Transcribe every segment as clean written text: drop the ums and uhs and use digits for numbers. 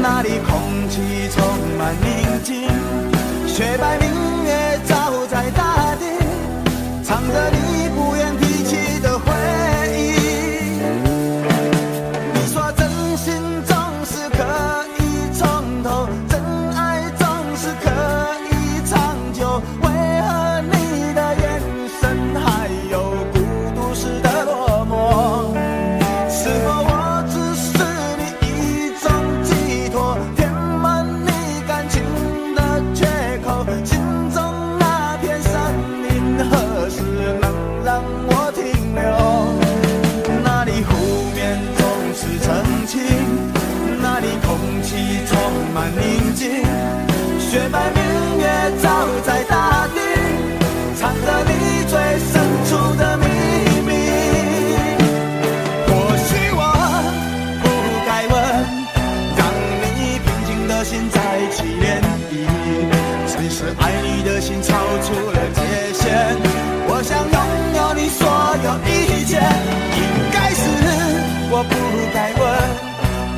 那里空气充满宁静，雪白明月照在大地，藏着你不愿提起的回忆。你说真心总是可以从头，真爱总是可以长久，为何你的眼神还有孤独时的落寞？是否我只是你一种寄托，填满你感情的缺口？心中那片森林何时能让我停留？那里湖面总是澄清，那里空气充满宁静，雪白明月照在大地，藏着你最深处的秘密。或许我不该问，让你平静的心再起涟漪，只是爱你的心超出了界限。我想拥有你所有一切，应该是我不该问，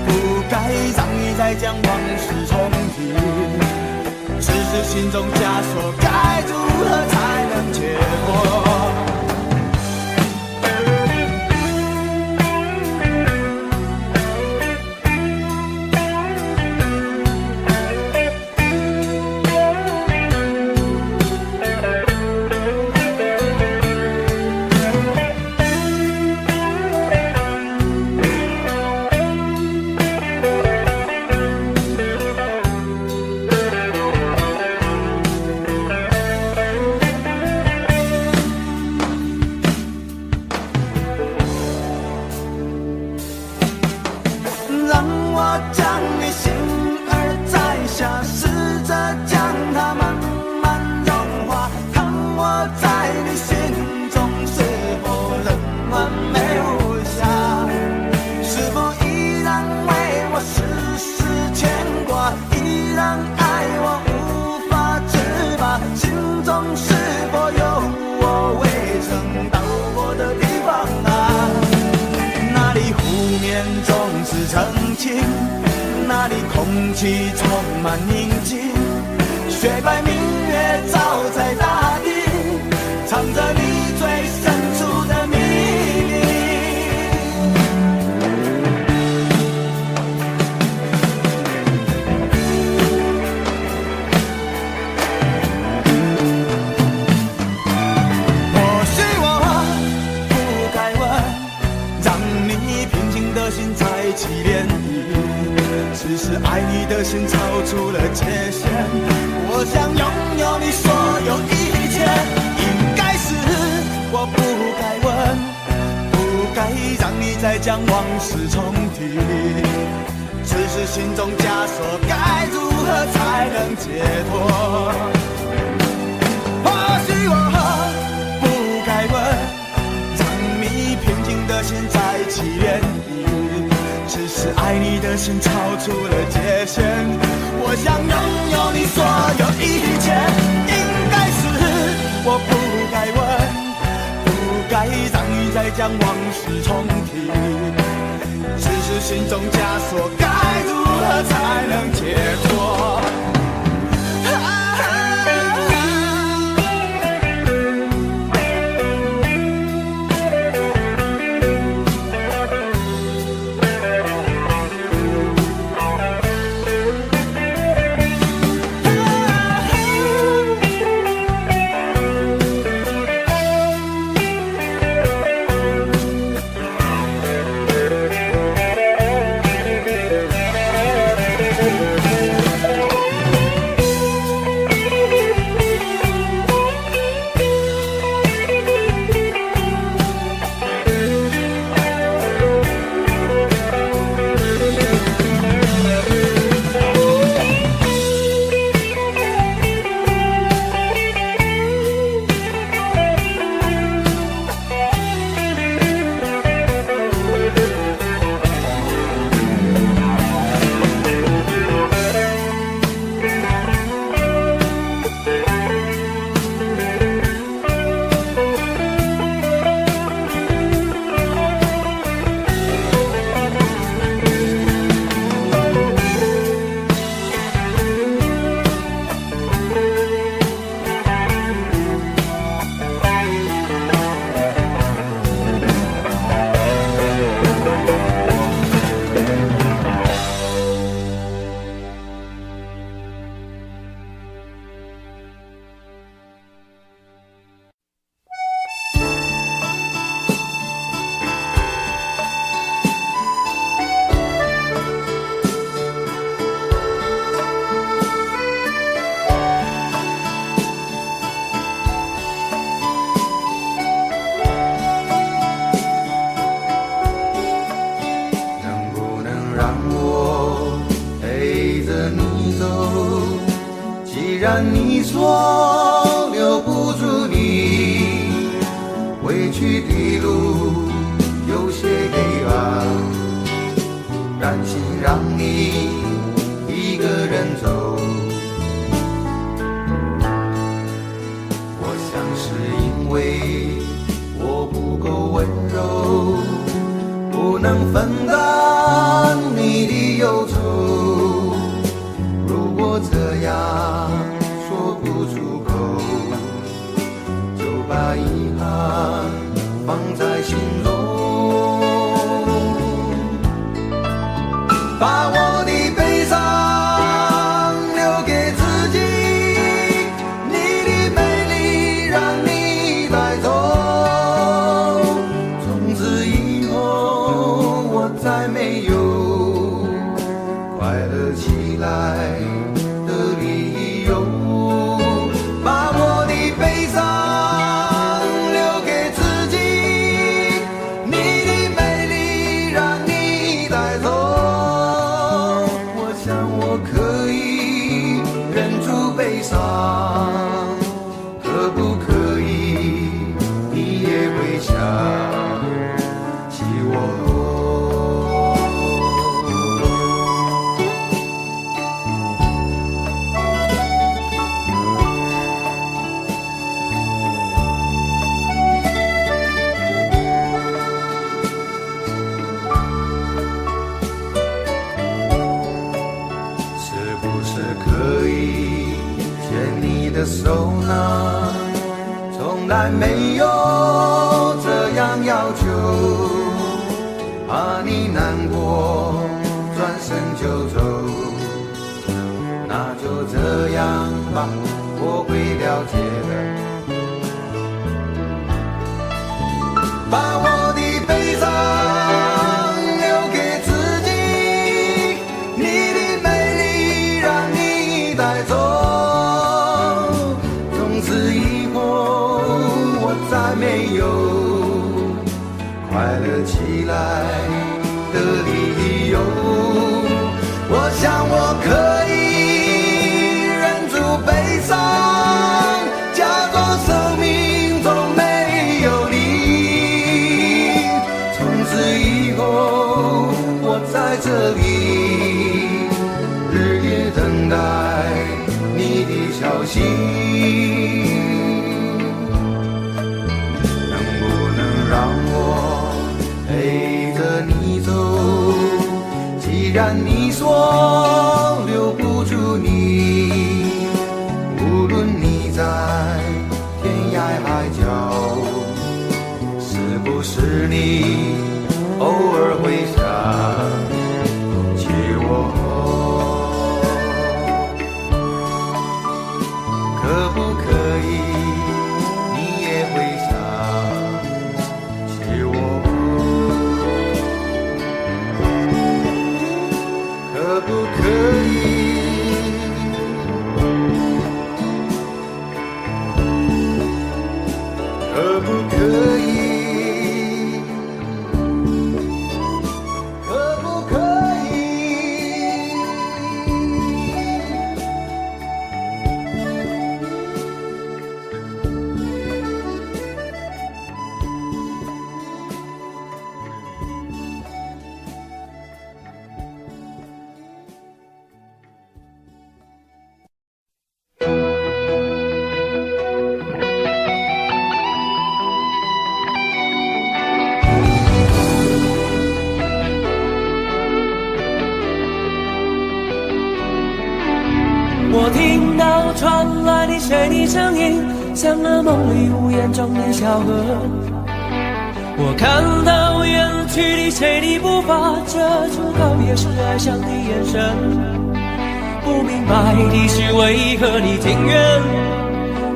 不该让你再将往事重提，只是心中枷锁该如何才能解脱？让我将你心儿摘下，试着将它慢慢融化，看我在你心中是否仍完美无瑕，是否依然为我时时牵挂，依然爱我无法自拔，心中是否有我未曾到过的地方啊？那里湖面总是澄清，那里空气充满宁静，雪白明月照在大地，藏着你最深处的秘密。或许我不该问，让你平静的心再起涟漪，只是爱你的心超出了界限。我想拥有你所有一切，应该是我不该问，不该让你再将往事重提，只是心中枷锁该如何才能解脱？或许我不该问，让你平静的心再起涟漪，只是爱你的心超出了界限。我想拥有你所有一切，应该是我不该问，不该让你再将往事重提，只是心中枷锁该如何才能解脱？然你说留不住你，回去的路有些黑暗，担心让你一个人走。我想是因为我不够温柔，不能分担你的忧愁。如果这样说不出口，就把遗憾放在心中，把我的悲伤留给自己，你的美丽让你带走。从此以后我再没有快乐起来的理由，把我的悲伤留给自己，你的美丽让你带走。我想我可以忍住悲伤，可不可以你也会想起我。是不是可以牵你的手呢？从来没有这样要求，怕你难过转身就走。那就这样吧，我会了解的。把我的悲伤留给自己，你的美丽让你带走。从此以后我再没有快乐起来的理由。我想我可以忍住悲伤，假装生命中没有你。从此以后我在这里日夜等待你的消息，能不能让我陪着你走？既然你说留不住你，无论你在天涯海角，是不是你偶尔会想起我？可不可以你也会想起我？可不可以？可不可以？可不可以？我听到传来的谁的声音，像那梦里无言中的小河。我看到远去的谁的步伐，遮住告别时哀伤的眼神。不明白的是为何你情愿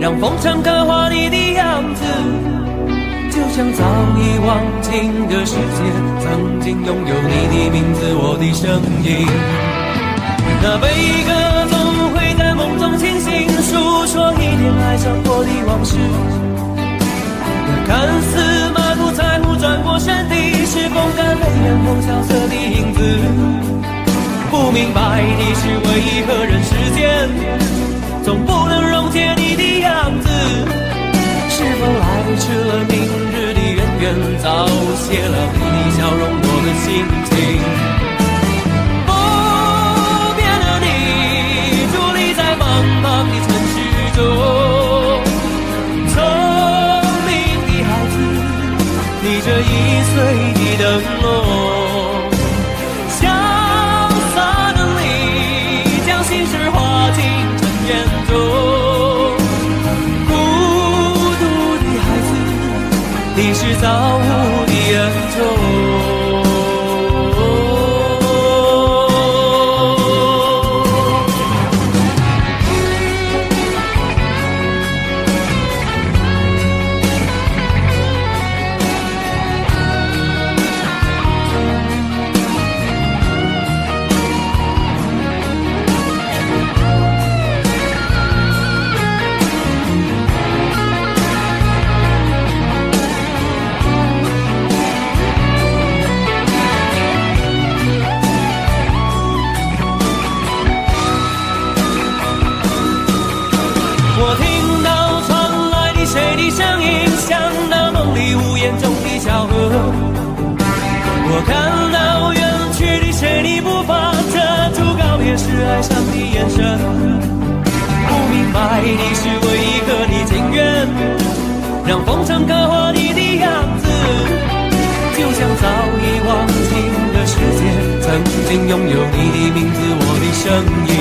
让风尘刻画你的样子，就像早已忘情的世界曾经拥有你的名字，我的声音。那悲歌总会在梦中清醒，诉说一点爱上过的往事。那看似满不在乎转过身的，是风干泪眼后萧瑟的影子。不明白的是为何人世间总不能远早谢了你的笑容，我的心情。不变的你，伫立在茫茫的城市中，聪明的孩子，你这1岁的灯笼，潇洒的你，将心事化进尘缘中。你是造物的恩宠。我听到传来的谁的声音，像那梦里无言中的小河。我看到远去的谁的步伐，遮住告别时哀伤的眼神。不明白的是为何你情愿让风尘刻画你的样子，就像早已忘情的世界，曾经拥有你的名字，我的声音。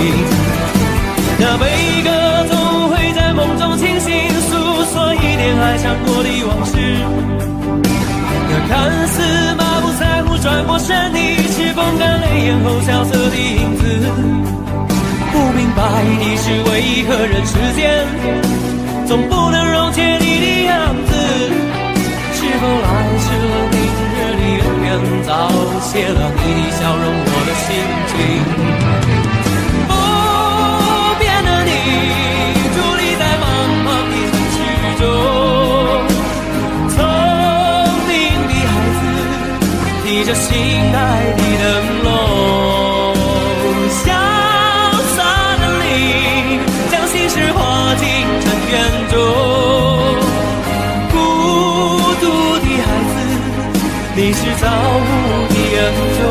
那悲歌总会在梦中清醒，诉说一点爱上过的往事。那看似满不在乎转过身的，是风干泪眼后萧瑟的影子。不明白的是为何人世间总不能溶解你的样子，是否来迟了明日里永远早谢了你的笑容，我的心情。提着心爱的灯笼，潇洒的你，将心事化进尘缘中。孤独的孩子，你是造物的恩宠。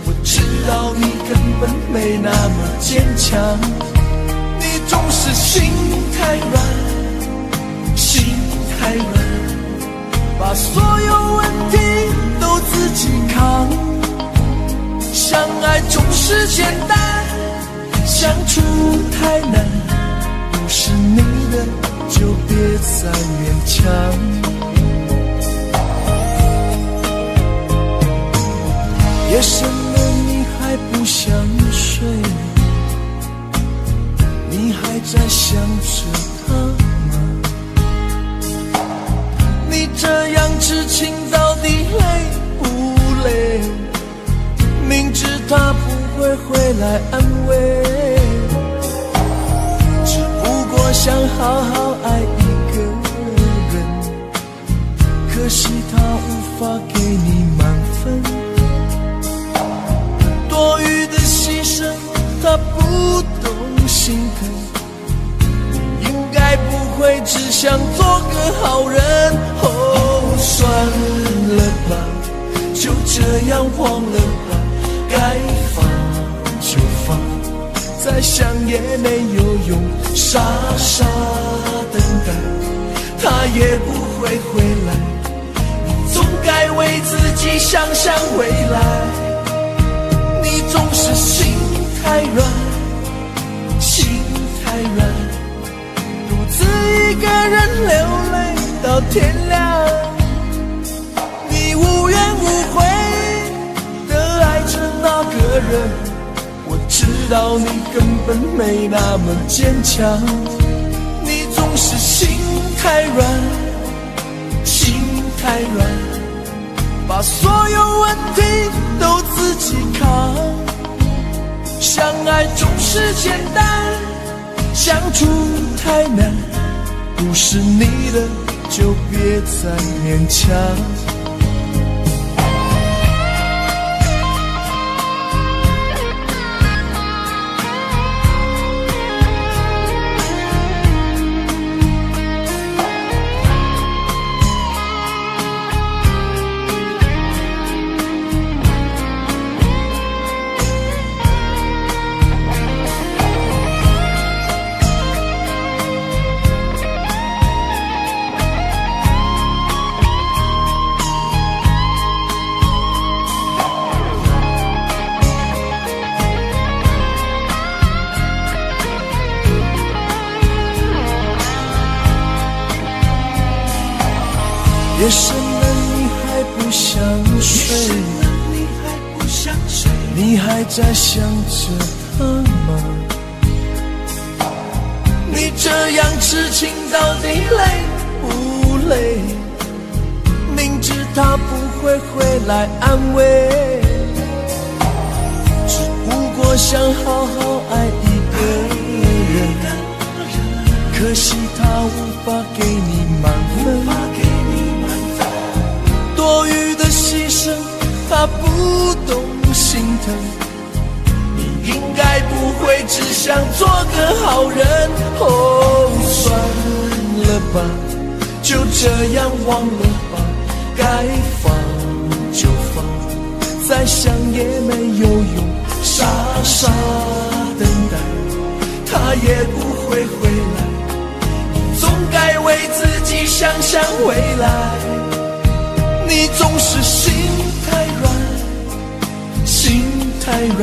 我知道你根本没那么坚强，你总是心太软，心太软，把所有问题都自己扛。相爱总是简单，相处太难，不是你的就别再勉强。夜深了你还不想睡，你还在想着他吗？你这样痴情到底累不累？明知他不会回来安慰，只不过想好好爱一个人，可惜他无法给你满分。多余他不懂心疼，你应该不会只想做个好人。哦，算了吧，就这样忘了吧，该放就放，再想也没有用，傻傻等待，他也不会回来。你总该为自己想想未来，你总是心太软，心太软，独自一个人流泪到天亮。你无怨无悔地爱着那个人，我知道你根本没那么坚强。你总是心太软，心太软，把所有问题都自己扛。相爱总是简单，相处太难，不是你的就别再勉强。夜深了你还不想睡，你还在想着他吗？你这样痴情到底累不累？明知他不会回来安慰，只不过想好好爱一个人，可惜他无法给你满分，多余的牺牲他不懂心疼，你应该不会只想做个好人。哦，算了吧，就这样忘了吧，该放就放，再想也没有用，傻傻等待，他也不会回来。你总该为自己想想未来，你总是心太软，心太软，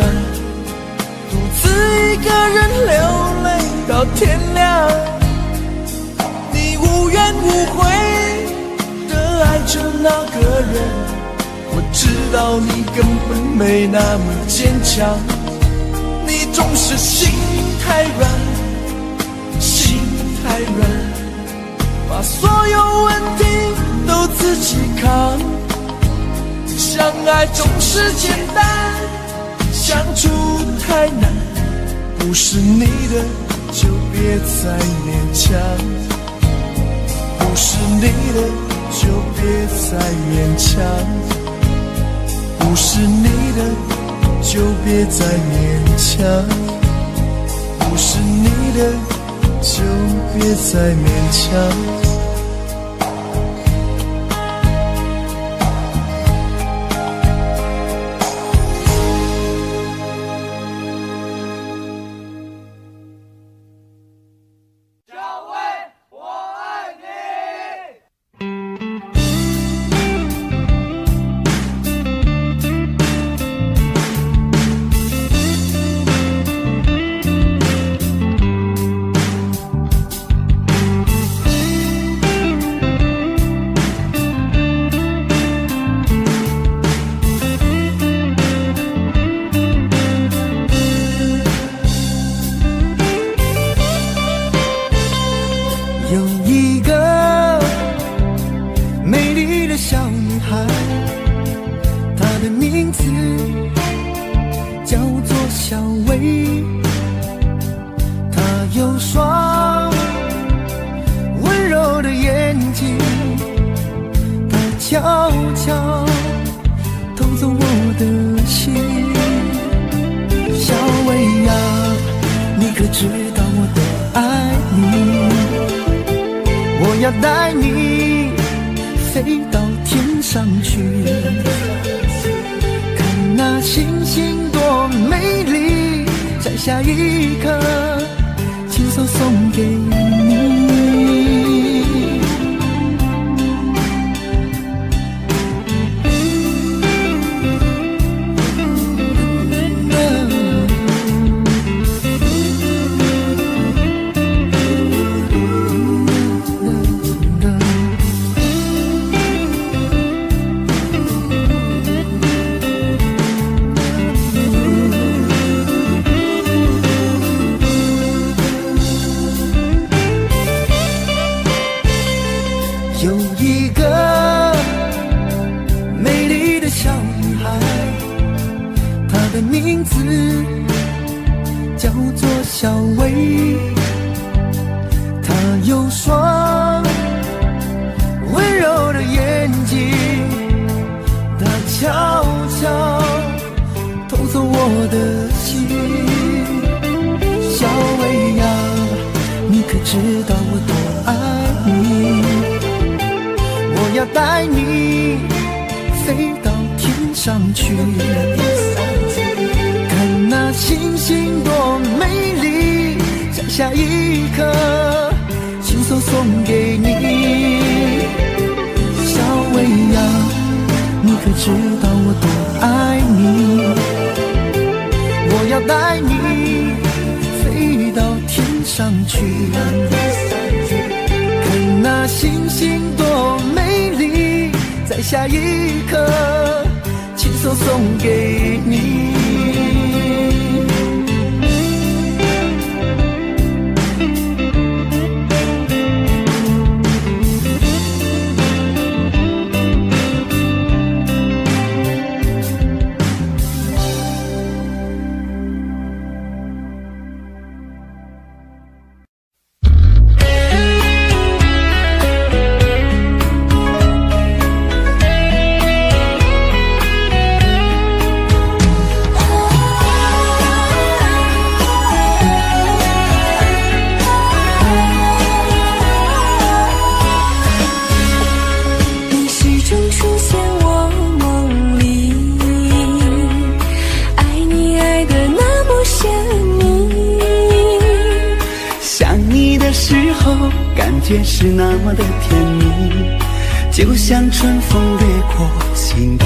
独自一个人流泪到天亮。你无怨无悔地爱着那个人，我知道你根本没那么坚强。你总是心太软，心太软，把所有问题都自己扛。相爱总是简单，相处太难，不是你的就别再勉强，不是你的就别再勉强，不是你的就别再勉强，不是你的就别再勉强。悄悄偷走我的心，小薇呀。知道我多爱你。我要带你飞到天上去，看那星星多美丽，在下一刻亲手送给你。有一个美丽的小女孩，她的名字叫做小薇。她有双温柔的眼睛，她悄悄偷走我的心。小薇呀，你可知道我多爱你？我要带你飞到天上去，看那星星多美丽，在下一刻亲手送给你。小薇呀，你可知道我多爱你？我要带你飞到天上去，看那星星多美丽，在下一刻亲手送给你。感觉是那么的甜蜜，就像春风掠过心底。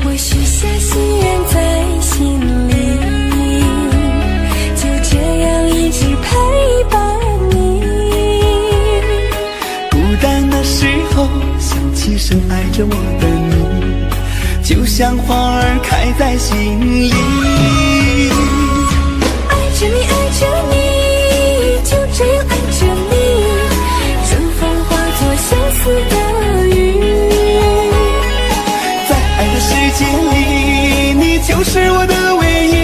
我许下心愿在心里，就这样一直陪伴你。孤单的时候想起深爱着我的你，就像花儿开在心里。爱着你，爱着你，就这样爱着你，春风化作相思的雨。在爱的世界里，你就是我的唯一，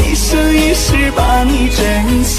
一生一世把你珍惜。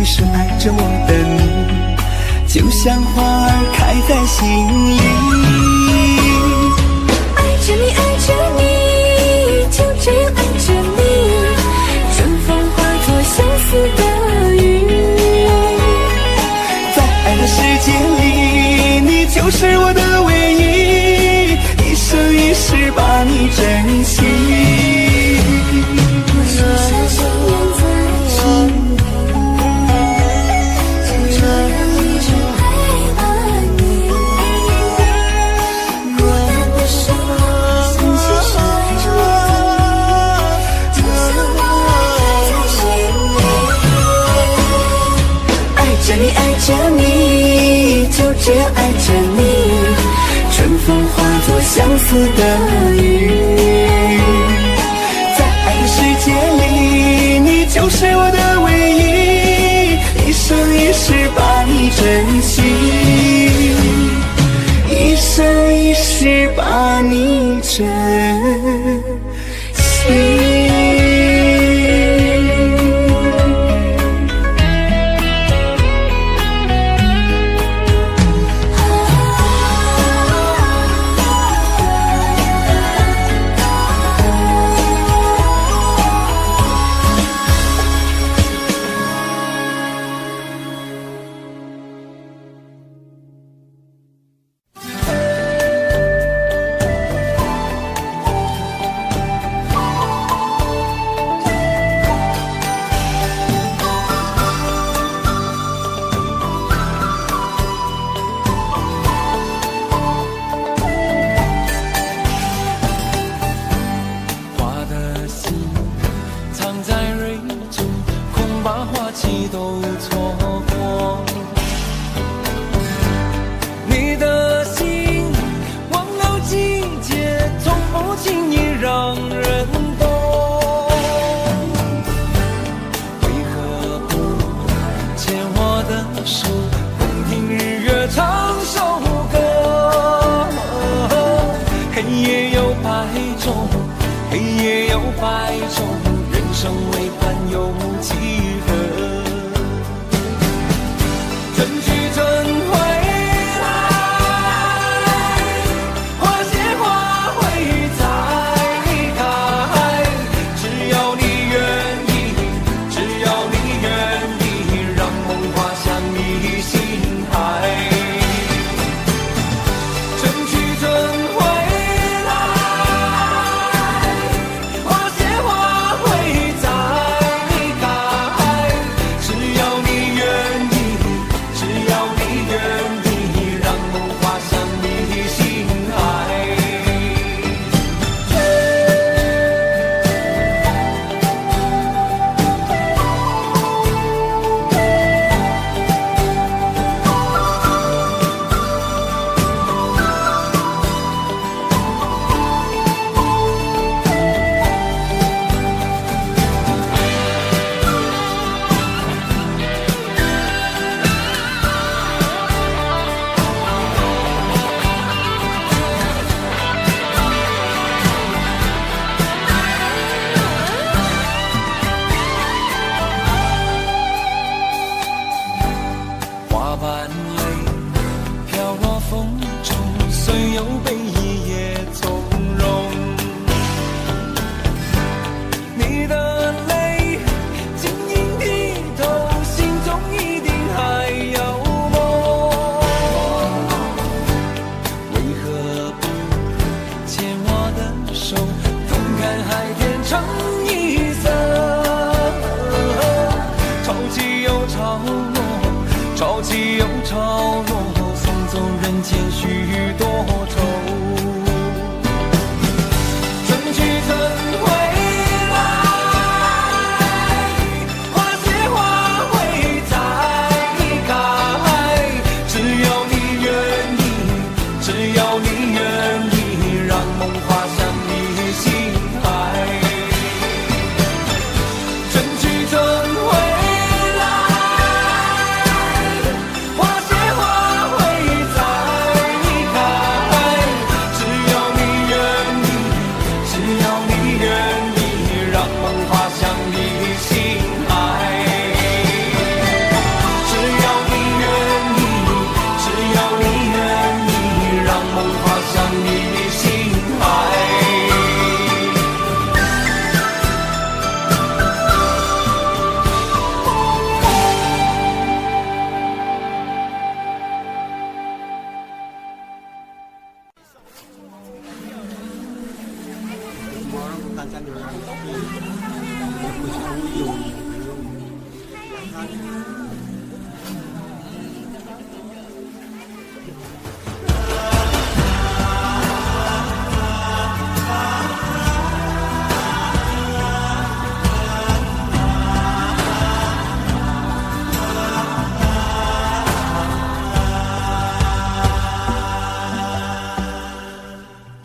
是爱着我的你，就像花儿开在心里。爱着你，爱着你，就这样爱着你，春风化作相思的雨。在爱的世界里，你就是我的唯一，一生一世把你珍惜。我许下心愿在心里，这样爱着你，春风化作相思的雨。是我的唯一，一生一世把你珍惜，一生一世把你珍惜。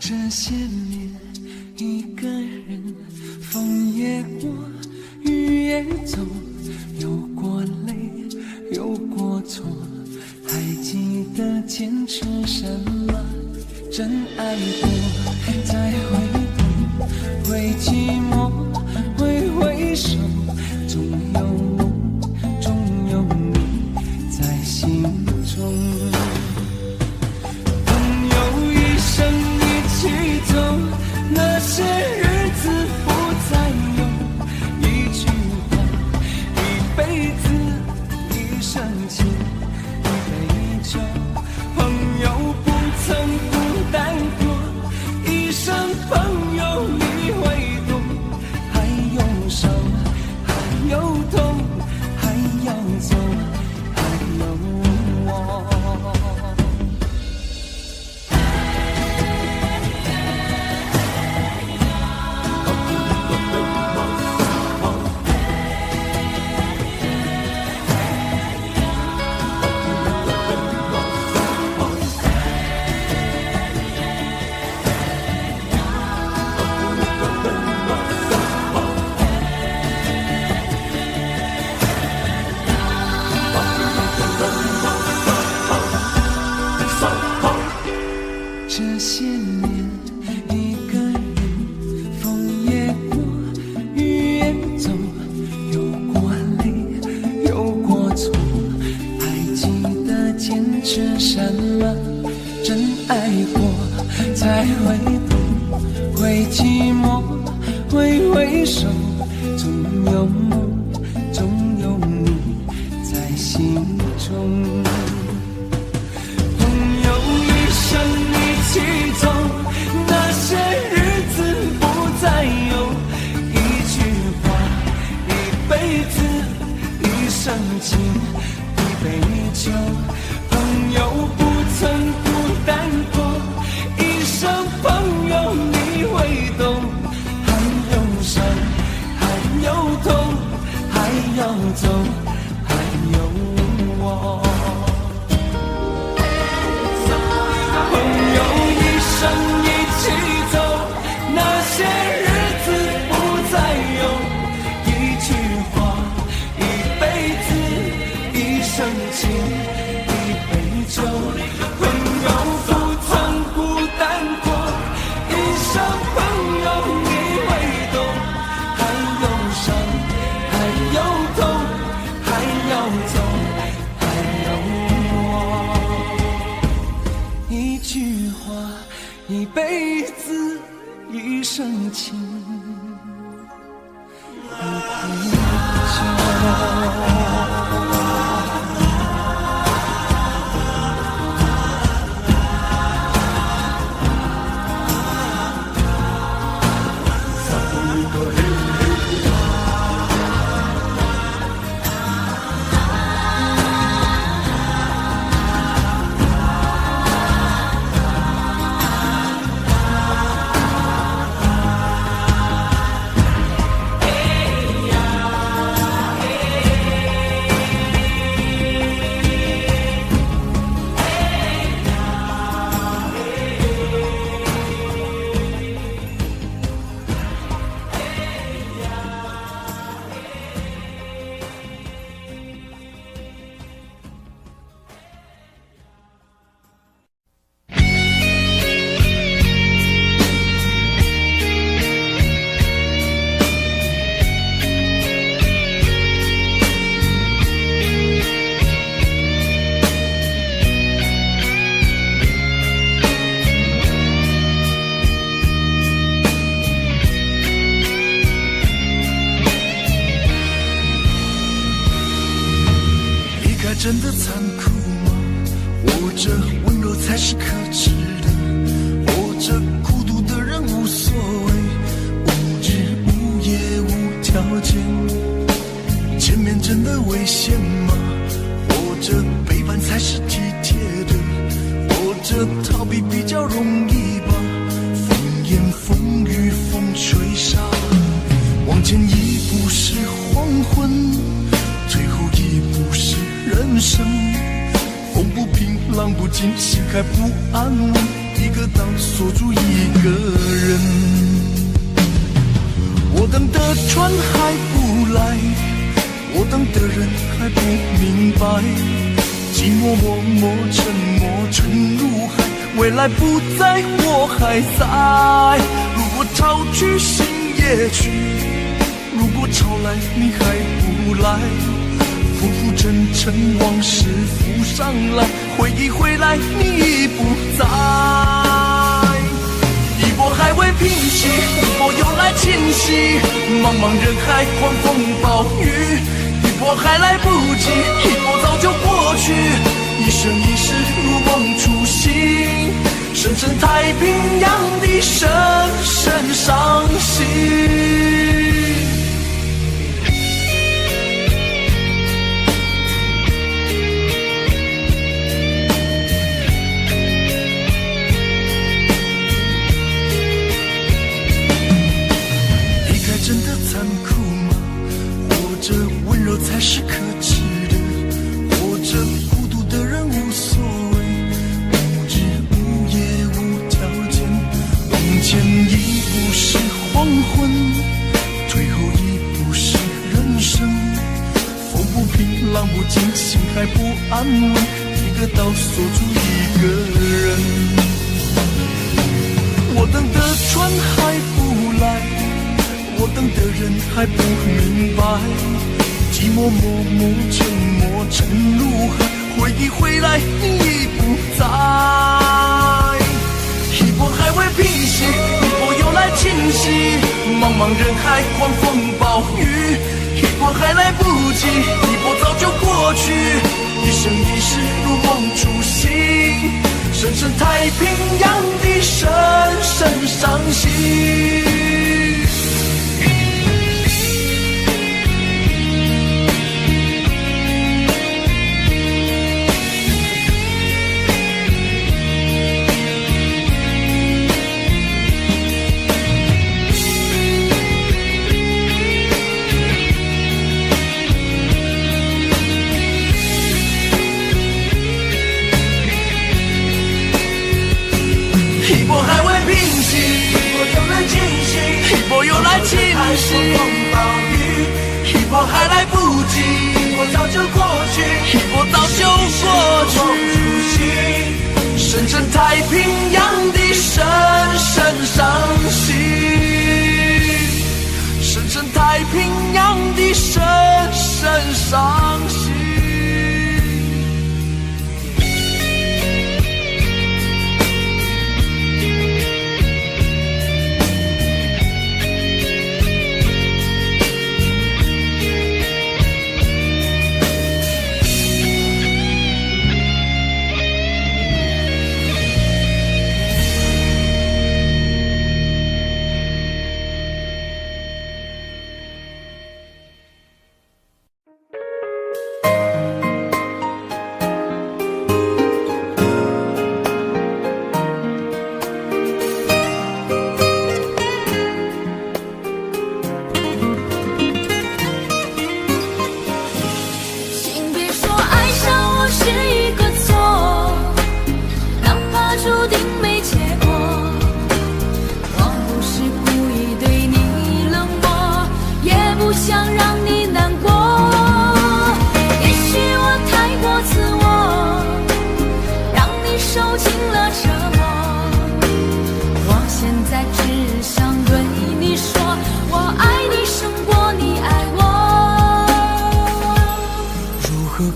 这些年一个人，风也过，雨也走，有过泪，有过错，还记得坚持什么？真爱过，再回头，会寂寞，会回首，总有我，总有你在心中。朋友一生一起走，那些日子不再有，一句话，一辈子，一生情，一杯酒。朋友不曾孤单过，一生朋友你会懂，还有伤，还有痛，还要走，还有我。这些年，一个人，风也过，雨也走，有过泪，有过错，还记得坚持什么？真爱过，才会懂，会寂寞，会回首，总有梦，总有你在心中。一起走，那些日子不再有，一句话，一辈子，一生情，一杯酒。朋友不曾孤单过，一生朋友你会懂，还有伤，还有痛，还要走，还有我。一起走，那些日子不再有，一句话，一辈子，一生情，一杯酒。朋友不曾孤单过，一生朋友你会懂，还有伤，还有痛，还要走，还有我。一句话，一辈子，一生情，一杯酒。真的残酷吗？或者温柔才是可耻的？或者孤独的人无所谓，无日无夜无条件？见面真的危险吗？或者背叛才是体贴的？或者逃避比较容易吧？风言风语风吹沙，往前一步是黄昏，退后一步是人生。风不平浪不静，心还不安稳，一个岛锁住一个人。我等的船还不来，等的人还不明白，寂寞默默沉默沉入海，未来不在我还在。如果潮去心也去，如果潮来你还不来，浮浮沉沉往事浮上来，回忆回来你已不在。一波还未平息，一波又来侵袭，茫茫人海狂风暴雨，一波还来不及，一波早就过去，一生一世如梦初醒，深深太平洋的深深伤心。真的残酷吗？活着温柔才是可耻的，活着孤独的人无所谓，无日无夜无条件，往前一步是黄昏，退后一步是人生，风不平浪不静，心还不安稳，一个岛锁住一个人。我等的船还不来，我等的人还不明白，寂寞默默沉默沉入海，回忆回来你已不在。一波还未平息，一波又来侵袭，茫茫人海狂风暴雨，一波还来不及，一波早就过去，一生一世如梦初醒，深深太平洋的深深伤心。一波还未平息，一波又来侵袭，一波又来侵袭，一波还来不及，一波早就过去，一波早就过去，深深太平洋的深深伤心，深深太平洋的深深伤心。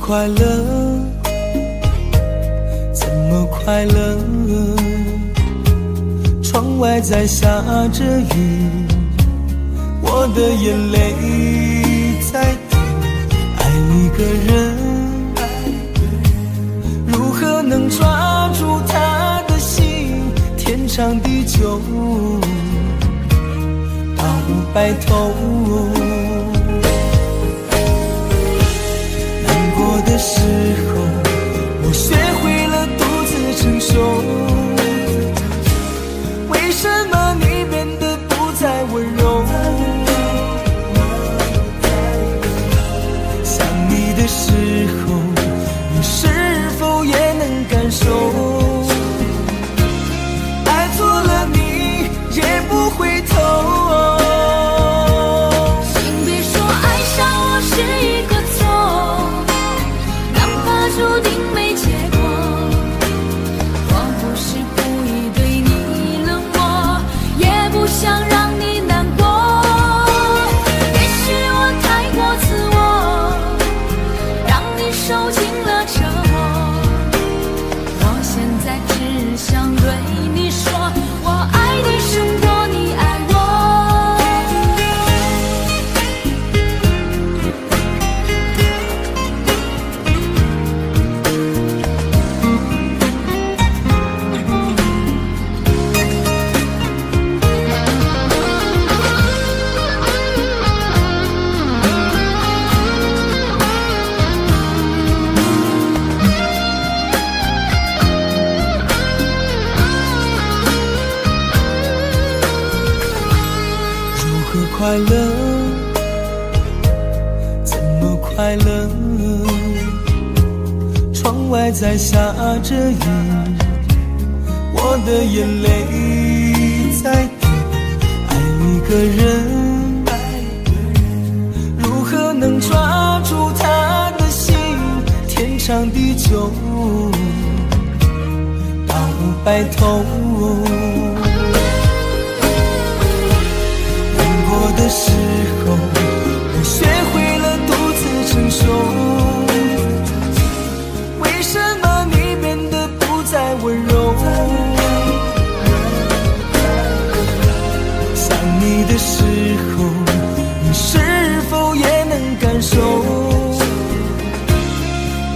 快乐，怎么快乐？窗外在下着雨，我的眼泪在滴。爱一个人，如何能抓住他的心？天长地久，到白头。的时候，我学会了独自承受。为什么你变得不再温柔？想你的时候，你是否也能感受？爱错了你也不回头。请别说爱上我是一个快乐，怎么快乐？窗外在下着雨，我的眼泪在滴。爱一个人，如何能抓住他的心？天长地久，到白头。难过的时候，我学会了独自承受。为什么你变得不再温柔？想你的时候，你是否也能感受？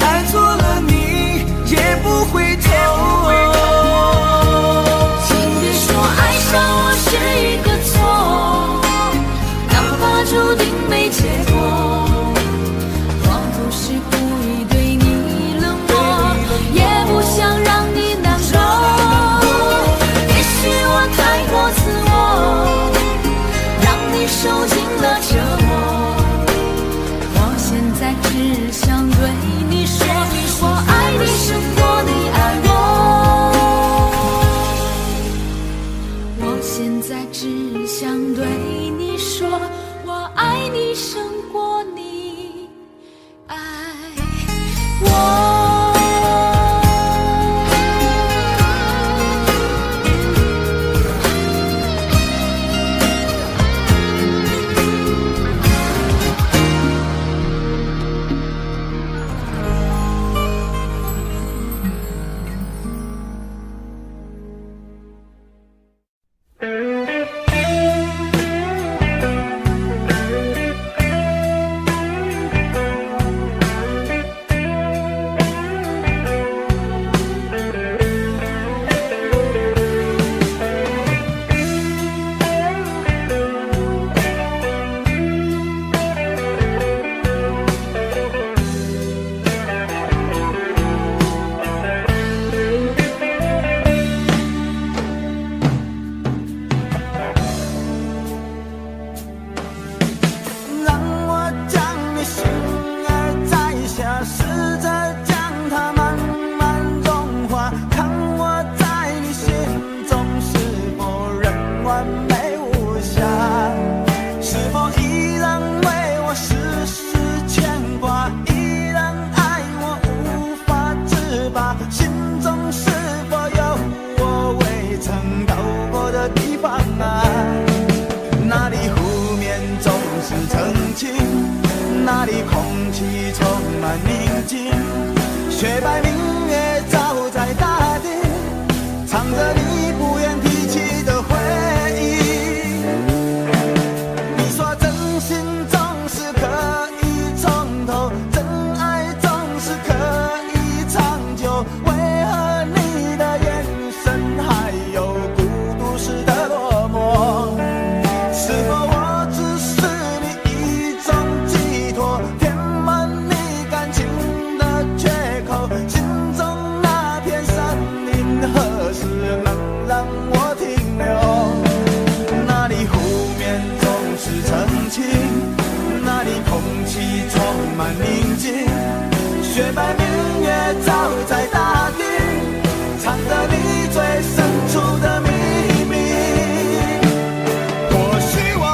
爱错了你也不回头。请别说爱上我是一个错，哪怕注定没结果。我不是故意对你冷漠，也不想让你难受。也许我太过自我，让你受尽了折磨。我现在只想对你说，我爱你胜过你爱我。我现在只想对你说，我爱你胜过你爱我。那里空气充满宁静，雪白明月照在大地，藏着你不愿提起的回忆。你说真心总是可以从头，真爱总是可以长久，为何你的眼神还有孤独时的落寞？是否我只是你一种寄托，填满你感情的缺口？心中那片森林何时能让我停留？那里湖面总是澄清，那里空气充满宁静，雪白明月照在大地，藏着你最深处的秘密。或许我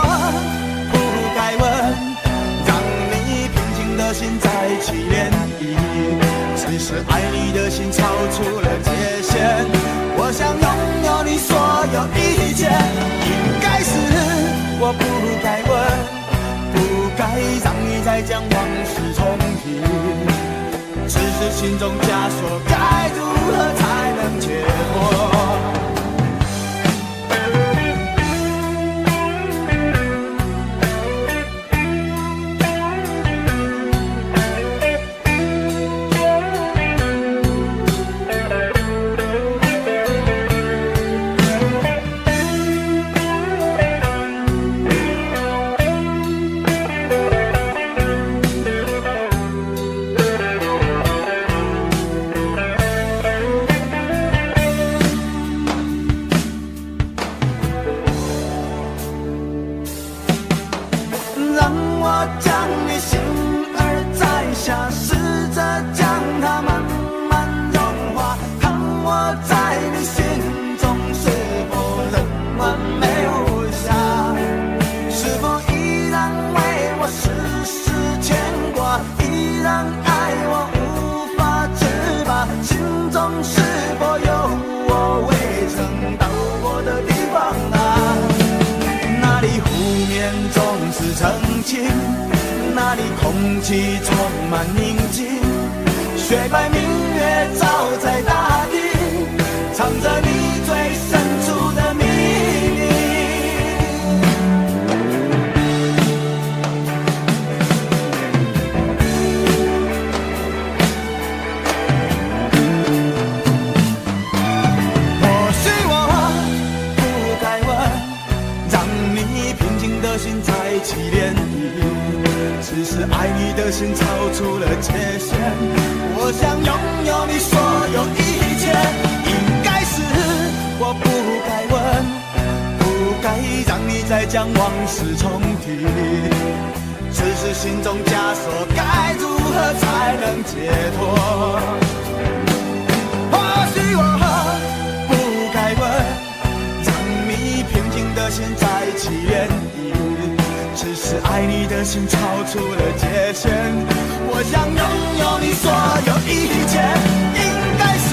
不该问，让你平静的心再起涟漪，只是爱你的心超出了界限。我想拥有你所有一切，应该是我不该问，不该让你再将往事重提，只是心中枷锁该如何才能解脱？我将你心儿摘下，试着将它慢慢融化，看我在你心中是否仍完美无瑕，是否依然为我时时牵挂，依然爱我无法自拔，心中是否有我未曾到过的地方啊？那里湖面总是澄清，那里空气充满宁静，雪白明月照在大地，藏着你最深处的秘密。或许我不该问，让你平静的心再起涟漪，只是爱你的心超出了界限，我想拥有你所有一切，应该是我不该问，不该让你再将往事重提，只是心中枷锁该如何才能解脱？或许我不该问，让你平静的心再起涟漪，只是爱你的心超出了界限，我想拥有你所有一切，应该是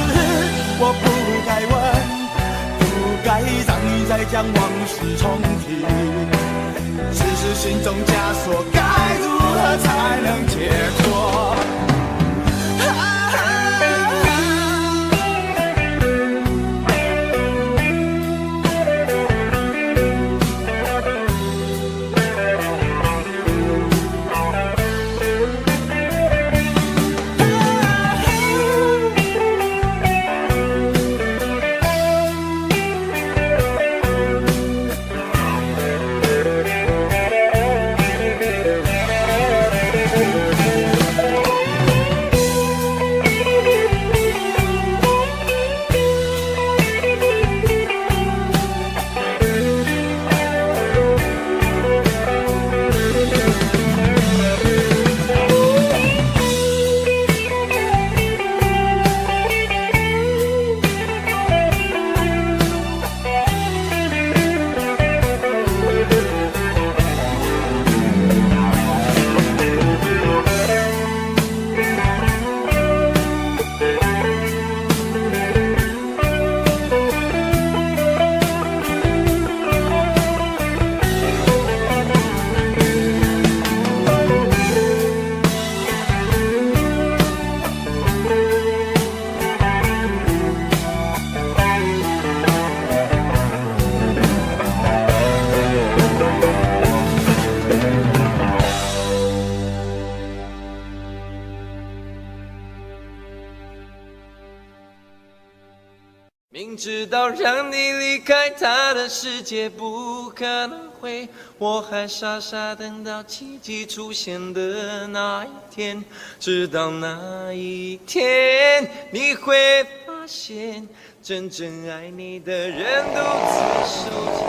我不该问，不该让你再将往事重提，只是心中枷锁该如何才能解脱？明知道让你离开他的世界不可能会，我还傻傻等到奇迹出现的那一天，直到那一天你会发现，真正爱你的人独自守着。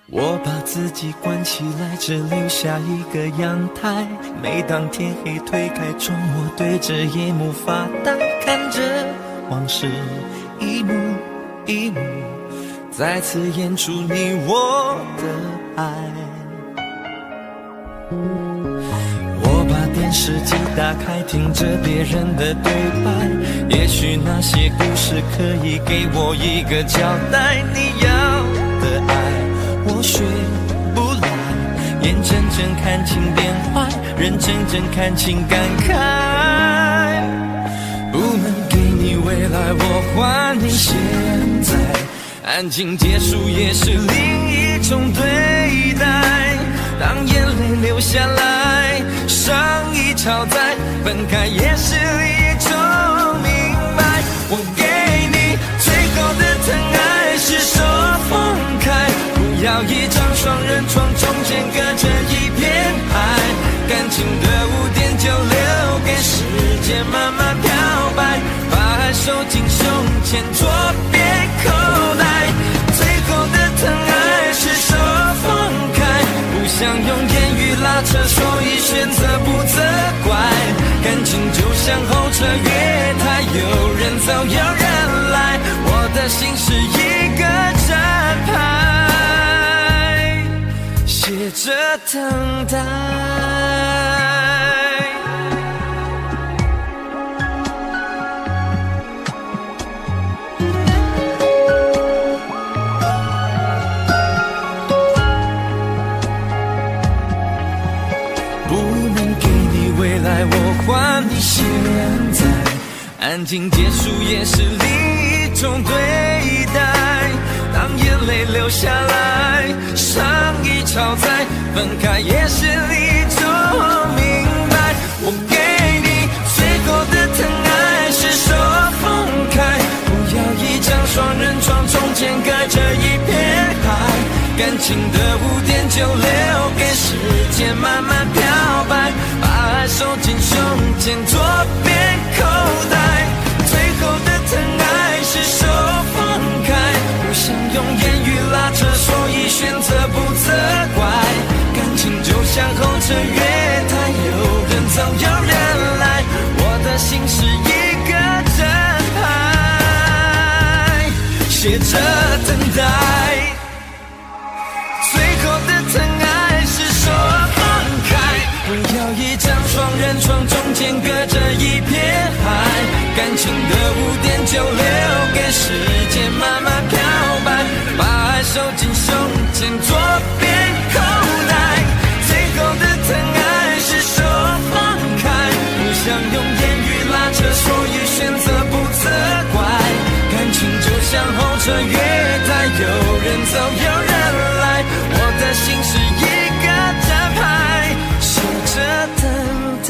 我把自己关起来，只留下一个阳台。每当天黑推开窗，我对着夜幕发呆，看着往事一幕一幕再次演出你我的爱。我把电视机打开，听着别人的对白，也许那些故事可以给我一个交代。你要的爱我学不来，眼睁睁看情变坏，人睁睁看情感慨。不能给你未来，我还你现在，安静结束也是另一种对待。当眼泪流下来，伤已超载，分开也是一种明白。我给你最后的疼爱是手放开，不要一张双人床，中间隔着一片海，感情的污点就留给时间慢慢漂白，把爱收进胸前左边口袋。最后的疼爱是手放开，不想用言语拉扯，所以选择不责怪。感情就像候车月台，有人走有人来，我的心是一个站牌，写着等待。我还你现在，安静结束也是另一种对待。当眼泪流下来，伤已超载，分开也是一种明白。我给你最后的疼爱是手放开，不要一张双人床，中间隔着一片海，感情的污点就留给时间慢慢漂白，把爱收进胸前左边口袋。最后的疼爱是手放开，不想用言语拉扯，所以选择不责怪。感情就像候车月台，有人走有人来，我的心是一个站牌，写着等待。最后的疼爱是手放开，不要一张双人床，中间隔着一片海，感情的污点就留给时间慢慢漂白，把爱收进胸前左边口袋。最后的疼爱是手放开，不想用言语拉扯，所以选择不责怪。感情就像候车月台，有人走有人来，我的心是一个站牌，写着等待。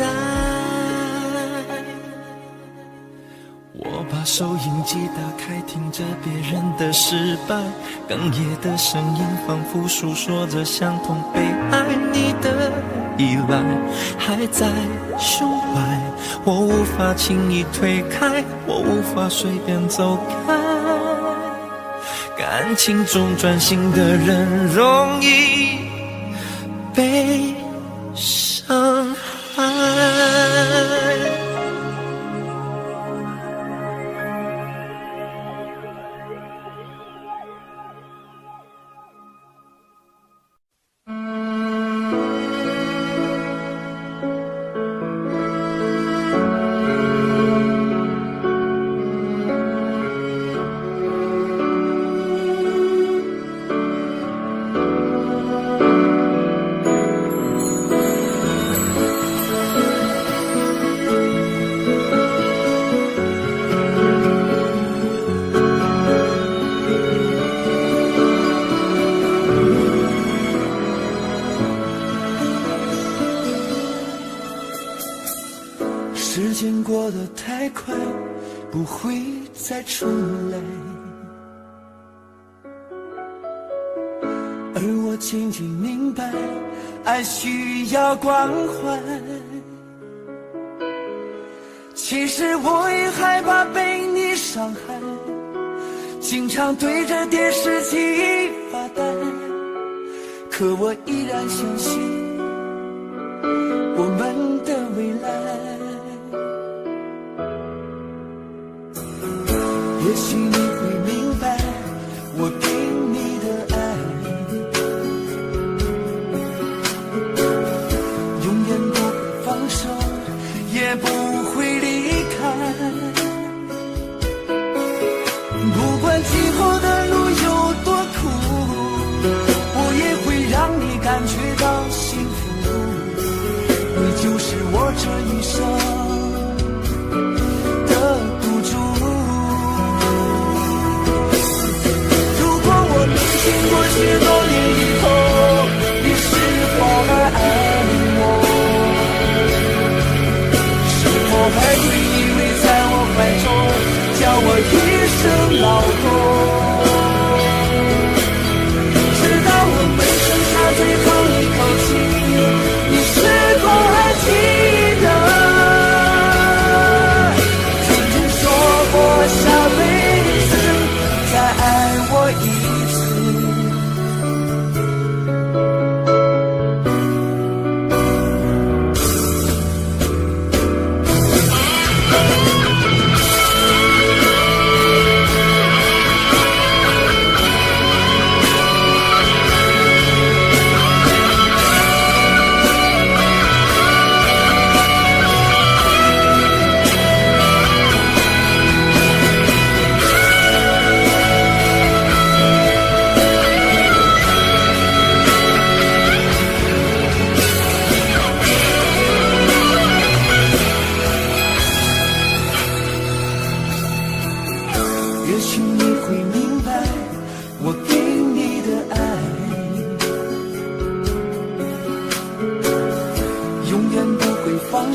我把收音机打开，听着别人的失败，哽咽的声音仿佛诉说着相同被爱。你的依赖还在胸怀，我无法轻易推开，我无法随便走开。感情中专心的人容易被伤害。时间过得太快，不会再重来，而我渐渐明白，爱需要关怀。其实我也害怕被你伤害，经常对着电视机发呆，可我依然相信我们的未来。也许你会明白我给你的爱，永远不会放手，也不会离开。不管今后的路有多苦，我也会让你感觉到幸福。你就是我这一生的赌注。经过许多年以后，你是否还爱我？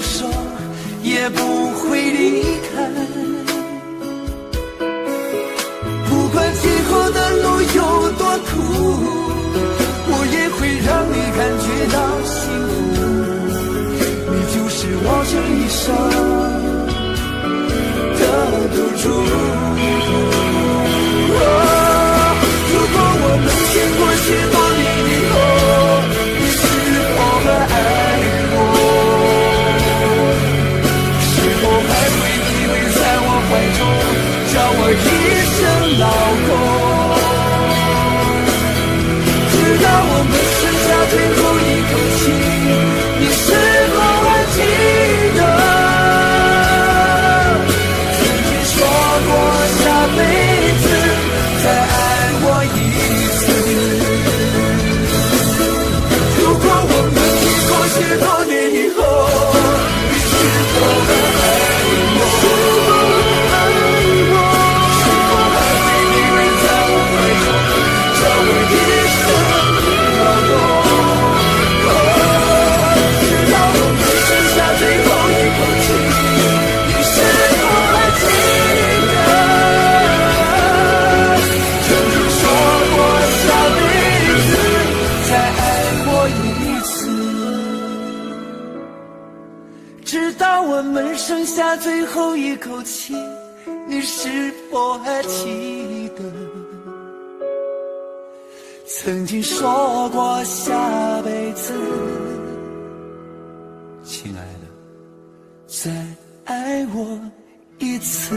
手，也不会离开。不管今后的路有多苦，我也会让你感觉到幸福。你就是我这一生的赌注。如果我们经过许多年以后，你是否还爱我？是否还会依偎在我怀中，叫我一声老公？直到我们剩下最后一口气，你是否还记得曾经说过下辈子再爱我一次？如果我们经过许多年以后，你是否还爱我？是否还会依偎在我怀中，叫我一声老公？直到我们剩下最后一口气，你是否还记得曾经说过下辈子再爱我一次？直到我们剩下最后一口气，你是否还记得曾经说过下辈子，亲爱的，再爱我一次？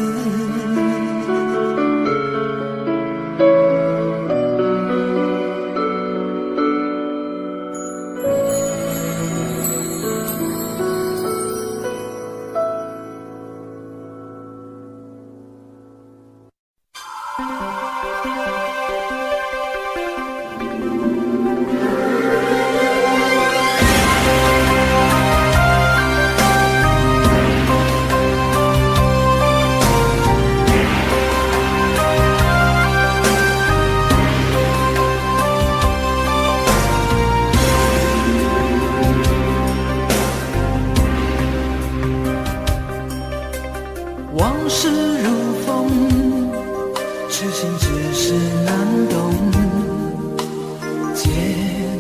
往事如风，痴心只是难懂。借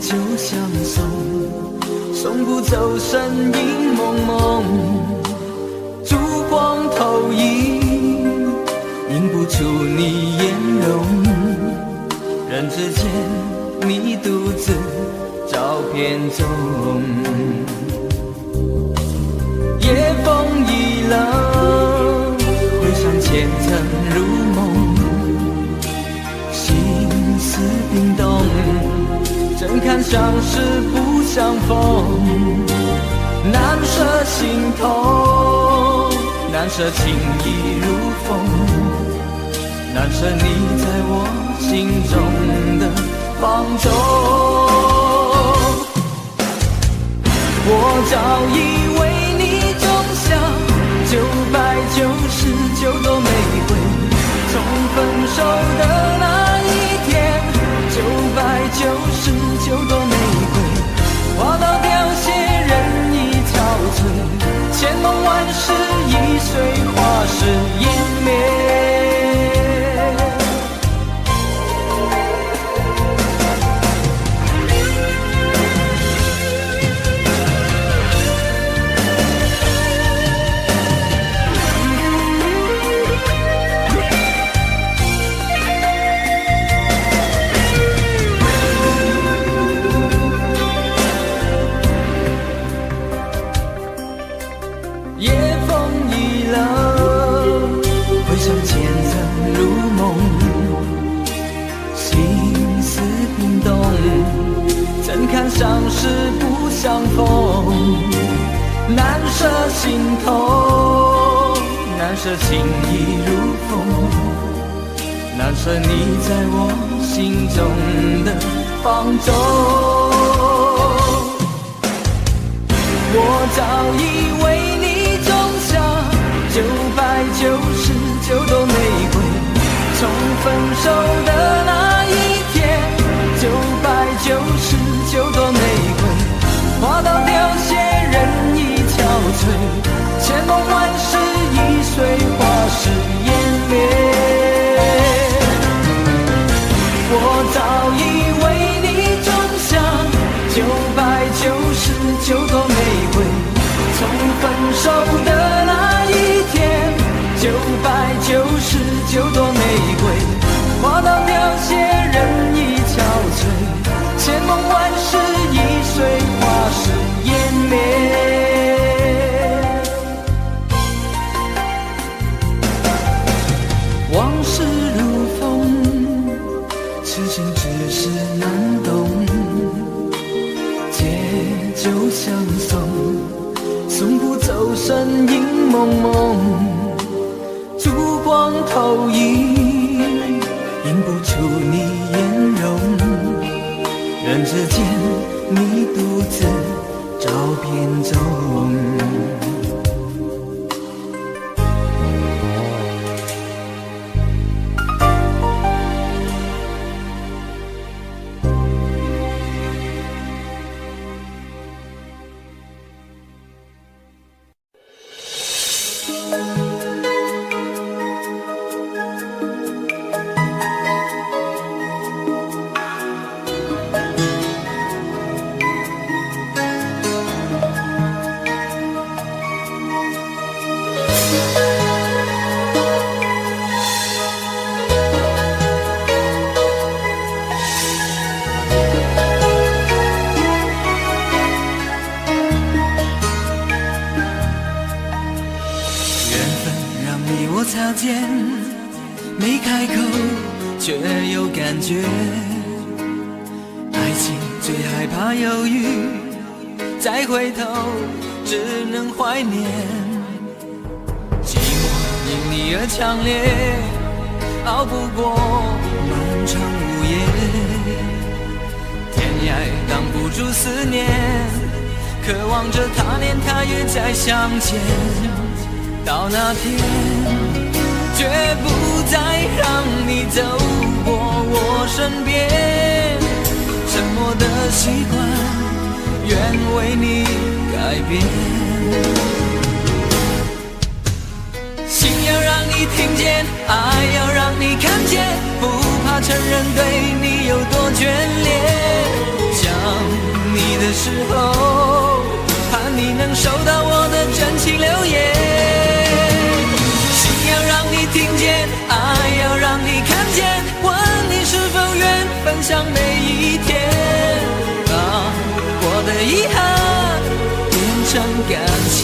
酒相送，送不走身影蒙蒙。烛光投影，映不出你颜容。人之间，你独自照片中。夜风已冷，回想前曾如梦，心思冰冻，怎堪相识不相逢？难舍心头，难舍情意如风，难舍你在我心中的放纵。我早已为你种下999朵玫瑰，从分手的那一天，999朵玫瑰花到凋谢，人已憔悴，千梦万世易碎，花事湮灭。夜风已冷，回想前曾如梦，心思冰冻，怎堪相识不相逢？难舍心头，难舍情意如风，难舍你在我心中的放纵。我早已为你种下999朵玫瑰，从分手的那一天，999朵玫瑰花到凋谢，人已憔悴，送，送不走身影蒙蒙，烛光投影，映不出你颜容。人世间，你独自照片中。擦肩，没开口却有感觉。爱情最害怕犹豫，再回头只能怀念。寂寞因你而强烈，熬不过漫长午夜。天涯挡不住思念，渴望着他年他月再相见。到那天，绝不再让你走过我身边。沉默的习惯，愿为你改变。心要让你听见，爱要让你看见，不怕承认对你有多眷恋。想你的时候，盼你能收到我的真情留言。听见，爱要让你看见，问你是否愿分享每一天，把我的遗憾变成感谢。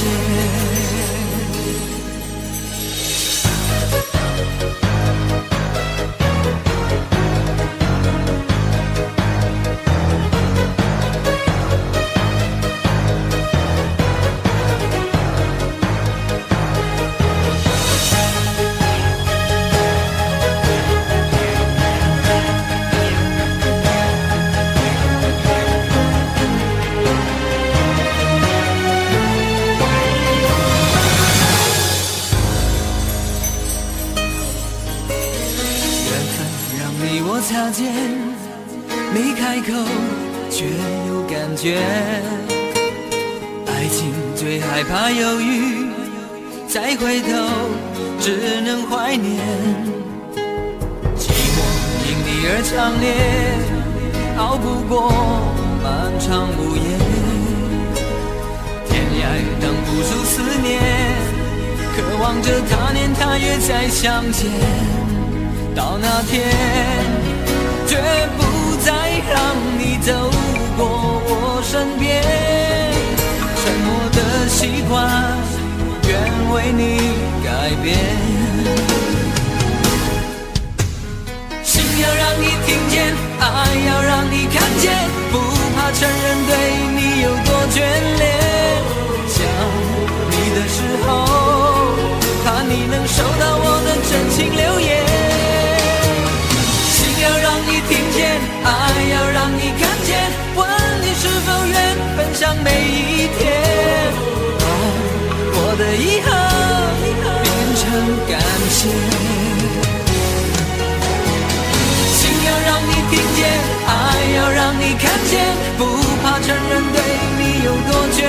擦肩，没开口却有感觉。爱情最害怕犹豫，再回头只能怀念。寂寞因你而强烈，熬不过漫长午夜。天涯挡不住思念，渴望着他年他月再相见。到那天，绝不再让你走过我身边。沉默的习惯，愿为你改变。心要让你听见，爱要让你看见，不怕承认对你有多眷恋。想你的时候，怕你能收到我的真情留言。要让你听见，爱要让你看见，问你是否愿分享每一天，把我的遗憾变成感谢。心要让你听见，爱要让你看见，不怕承认对你有多眷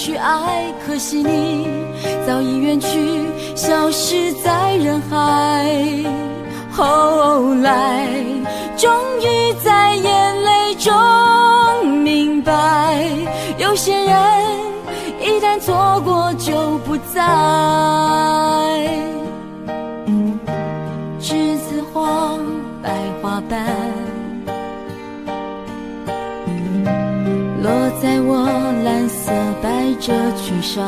去爱，可惜你早已远去，消失在人海。后来终于在眼泪中明白，有些人一旦错过就不再。栀子花白花瓣落在我蓝色百褶裙上，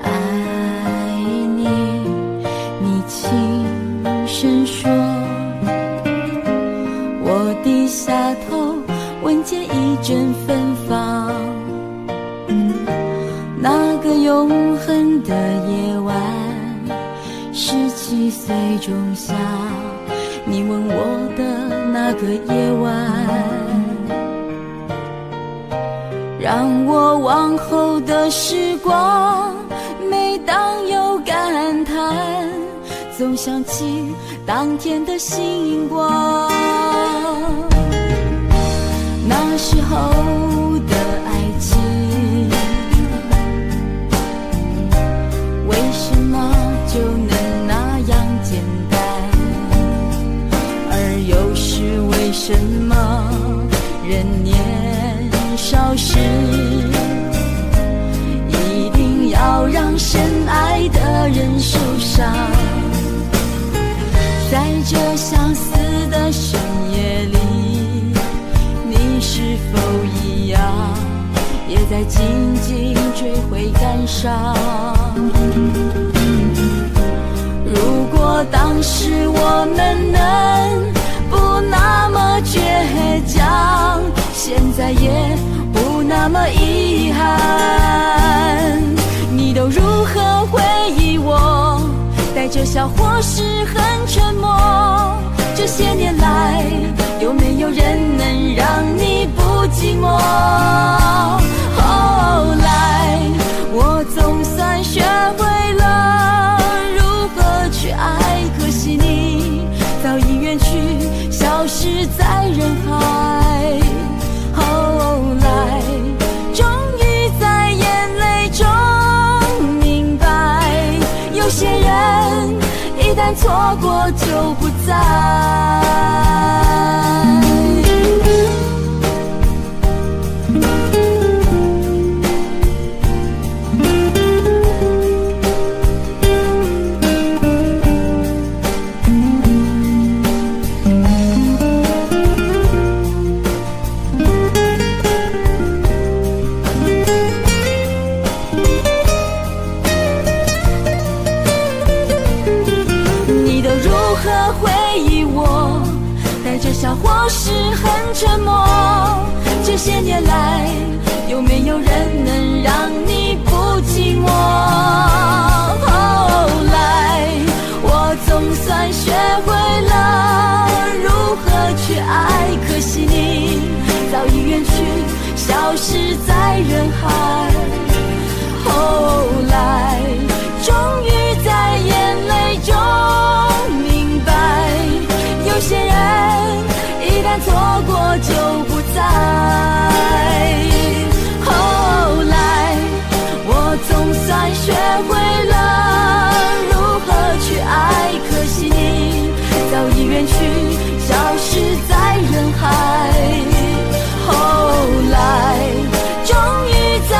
爱你，你轻声说，我低下头闻见一阵芬芳。那个永恒的夜晚，17岁仲夏，你吻我的那个夜晚，让我往后的时光，每当有感叹，总想起当天的星光。那时候的爱情，为什么就能那样简单？而又是为什么人年少时，一定要让深爱的人受伤？在这相似的深夜里，你是否一样，也在紧紧追悔感伤？如果当时我们能不那么倔强，现在也不那么遗憾。你都如何回忆我？带着笑或是很沉默。这些年来，有没有人能让你不寂寞？后来，我总算学会了如何去爱，可惜你早已远去，消失在人海。后来，终于在眼泪中明白，有些人一旦错过就不再。带着笑或是很沉默，这些年来，有没有人能让你不寂寞？后来，我总算学会了如何去爱，可惜你早已远去，消失在人海。后来，终于在眼泪中明白，有些人一旦错过就不再。后来，我总算学会了如何去爱，可惜你早已远去，消失在人海。后来，终于在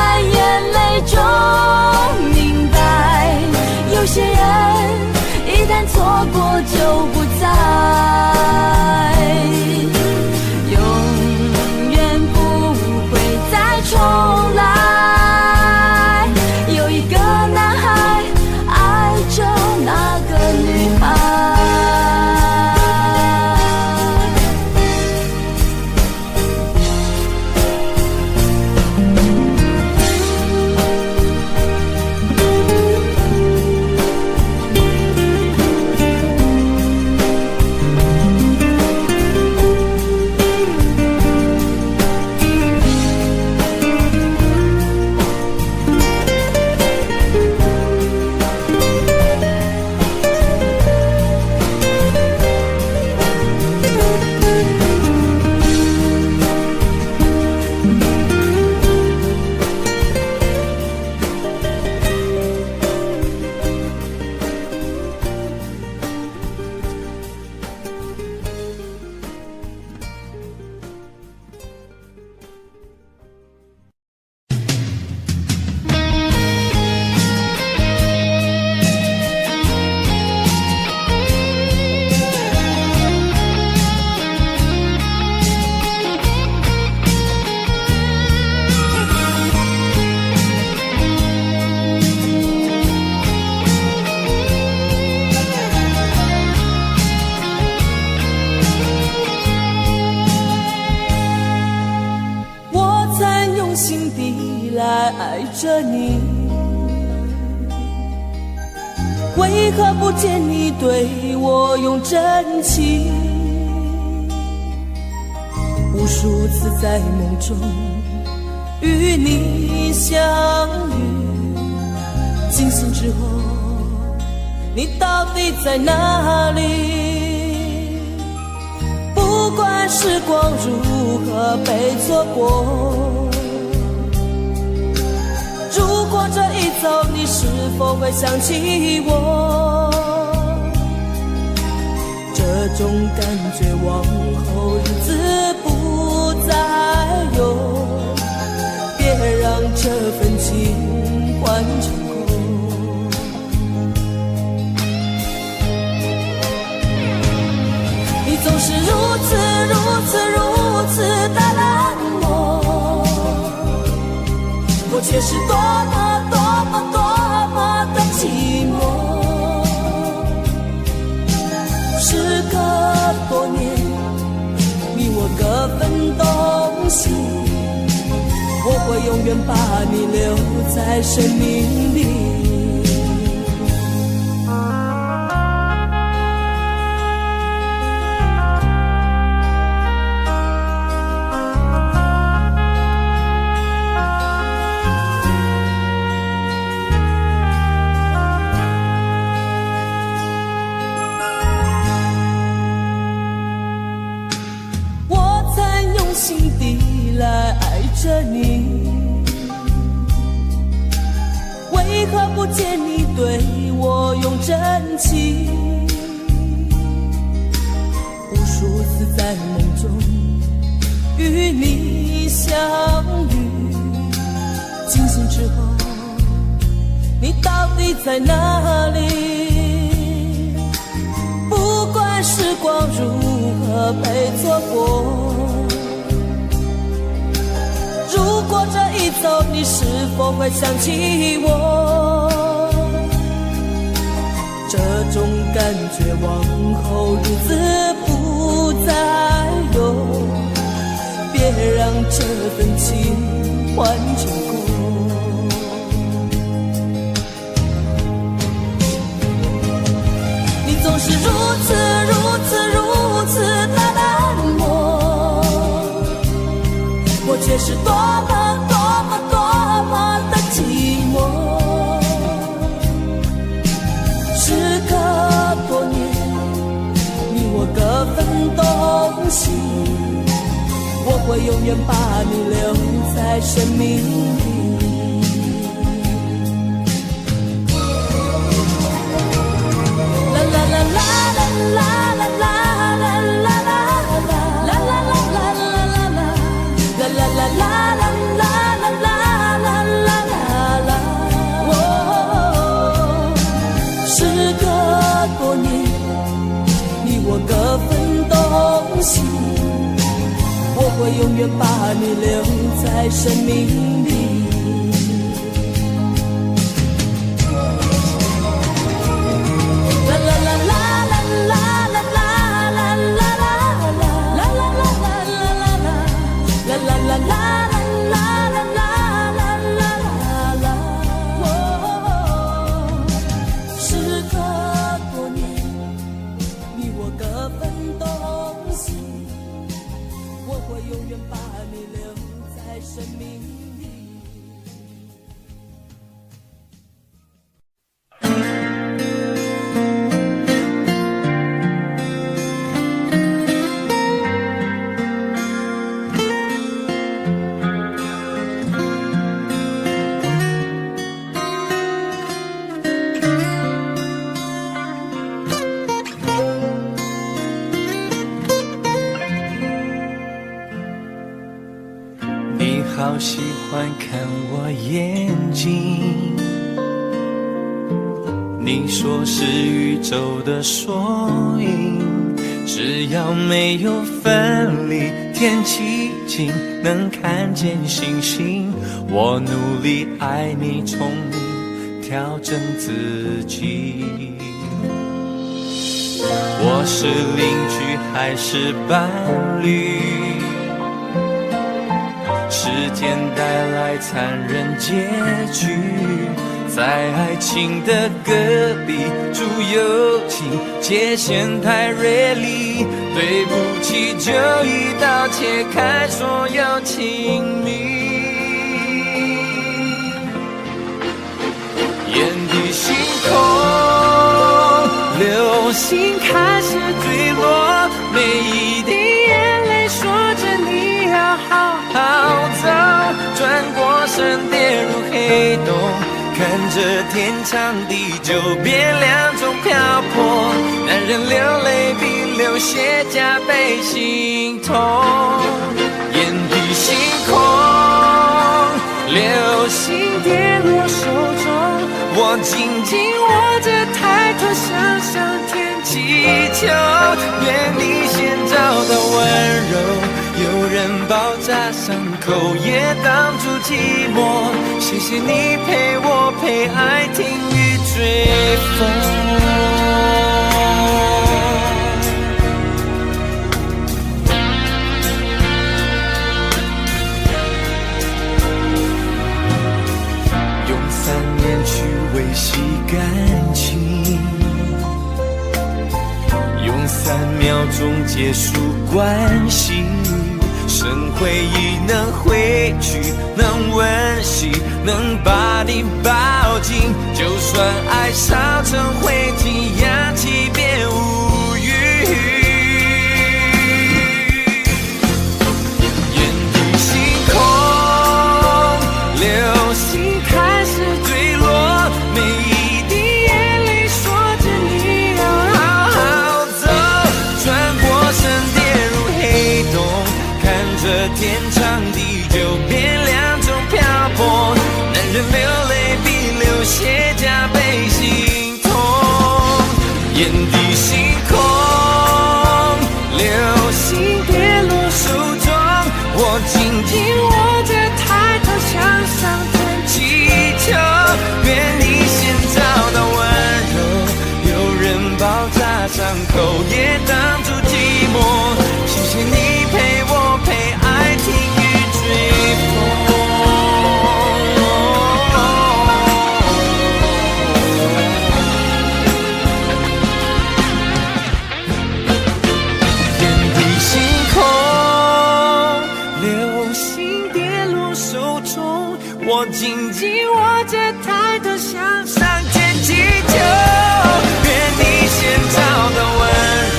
着你，为何不见你对我用真情？无数次在梦中与你相遇，惊醒之后，你到底在哪里？不管时光如何被错过，如果这一走，你是否会想起我？这种感觉往后日子不再有，别让这份情换成空。你总是如此的冷漠，我却是多么的寂寞。时隔多年，你我各分东西，我会永远把你留在生命里。着你，为何不见你对我用真情？无数次在梦中与你相遇，惊醒之后，你到底在哪里？不管时光如何被错过，如果这一走，你是否会想起我？这种感觉往后日子不再有，别让这份情换成空。你总是如此的冷漠，我却是多么的寂寞。时隔多年，你我各分东西，我会永远把你留在生命里。啦啦啦啦啦啦啦啦啦啦啦啦啦啦啦啦啦啦。各分东西，我会永远把你留在生命里。啦啦啦啦啦啦啦啦啦啦啦啦啦啦啦啦啦啦。永远把你留在生命里。好喜欢看我眼睛，你说是宇宙的缩影，只要没有分离，天气晴，能看见星星，我努力爱你，宠你，调整自己。我是邻居还是伴侣？是时间带来残忍结局，在爱情的隔壁住友情，界限太锐利，对不起就一刀切开所有亲密。眼底星空，流星开始坠落，每一滴眼泪说着你要好好走，转过身跌入黑洞，看着天长地久变两种漂泊，男人流泪比流血加倍心痛。眼底星空，流星跌落手中，我紧紧握着抬头向上天祈求，愿你先找到温柔，有人包扎伤口也挡住寂寞，谢谢你陪我陪爱听雨追风。用3年去维系感情，用3秒钟结束关系，剩回忆能回去，能温习，能把你抱紧，就算爱烧成灰烬，氧气变无语。眼底星空，流星开始坠落，每一滴眼泪说着你要好好走，转过身跌入黑洞，看着天长地久变两种漂泊，男人流泪比流血加倍心痛。眼底星空，流星跌落手中，我紧紧握着抬头向上天祈求，愿你先找到温柔，有人包扎伤口也挡住寂寞，谢谢你陪我陪爱听雨追风。眼底星空，流星跌落手中，我紧紧握着抬头向上天祈求，愿你先找到温柔，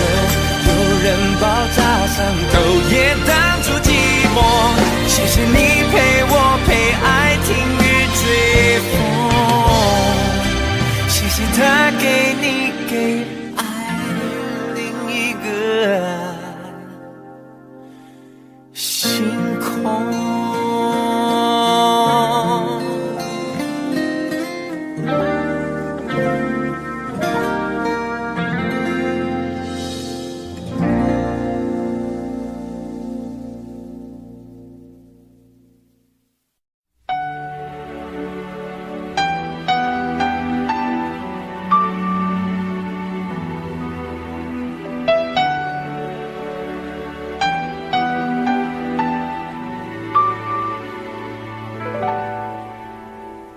有人包扎伤口也挡住寂寞，谢谢你陪我陪爱听雨追风，谢谢他给你给爱另一个星空。